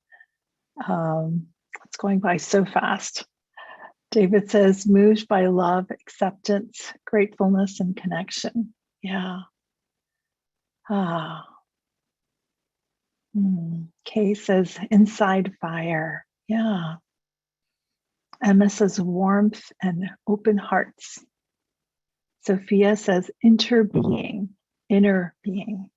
It's going by so fast. David says moved by love, acceptance, gratefulness, and connection. Yeah. Kay says inside fire. Yeah. Emma says warmth and open hearts. Sophia says interbeing, inner being.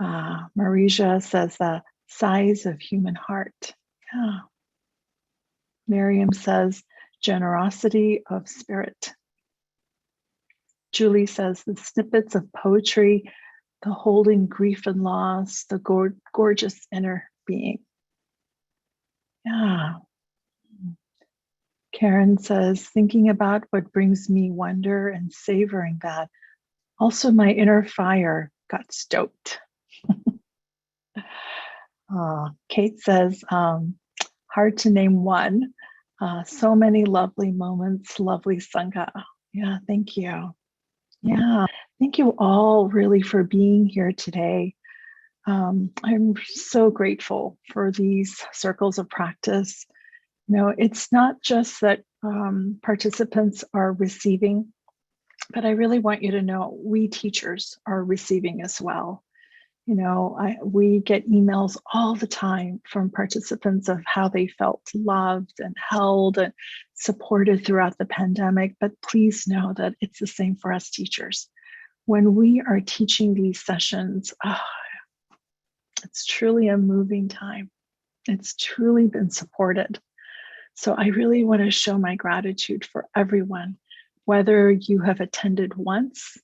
Marija says the size of human heart. Yeah. Miriam says generosity of spirit. Julie says the snippets of poetry, the holding grief and loss, the gorgeous inner being. Yeah. Karen says, thinking about what brings me wonder and savoring that. Also, my inner fire got stoked. Kate says, hard to name one. So many lovely moments, lovely Sangha. Yeah, thank you. Yeah, thank you all really for being here today. I'm so grateful for these circles of practice. You know, it's not just that participants are receiving, but I really want you to know we teachers are receiving as well. You know, we get emails all the time from participants of how they felt loved and held and supported throughout the pandemic. But please know that it's the same for us teachers. When we are teaching these sessions, it's truly a moving time. It's truly been supported. So I really want to show my gratitude for everyone, whether you have attended once,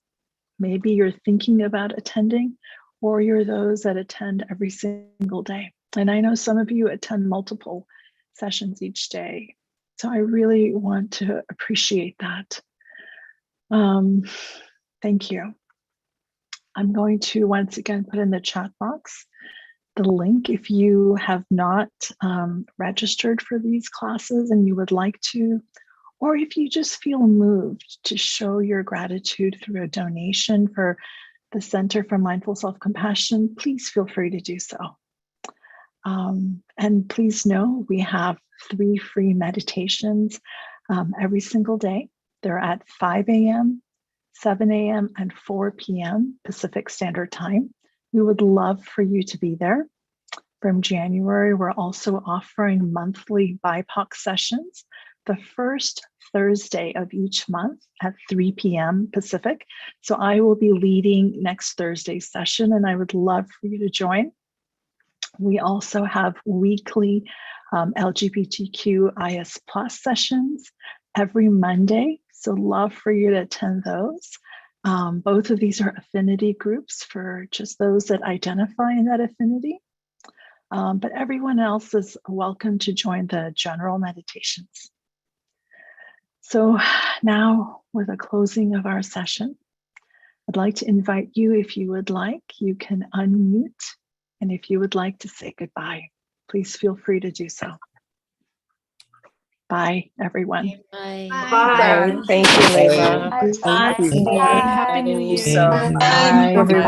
maybe you're thinking about attending, or you're those that attend every single day. And I know some of you attend multiple sessions each day. So I really want to appreciate that. Thank you. I'm going to once again put in the chat box the link if you have not registered for these classes and you would like to, or if you just feel moved to show your gratitude through a donation for the Center for Mindful Self-Compassion, please feel free to do so. And please know we have 3 free meditations every single day. They're at 5 a.m., 7 a.m., and 4 p.m. Pacific Standard Time. We would love for you to be there. From January, we're also offering monthly BIPOC sessions the first Thursday of each month at 3 p.m. Pacific. So I will be leading next Thursday's session, and I would love for you to join. We also have weekly LGBTQIS+ sessions every Monday. So love for you to attend those. Both of these are affinity groups for just those that identify in that affinity. But everyone else is welcome to join the general meditations. So now, with a closing of our session, I'd like to invite you, if you would like, you can unmute. And if you would like to say goodbye, please feel free to do so. Bye, everyone. Bye. Bye. Thank you, Leva. Thank you. Happy New Year. So, Bye, everyone.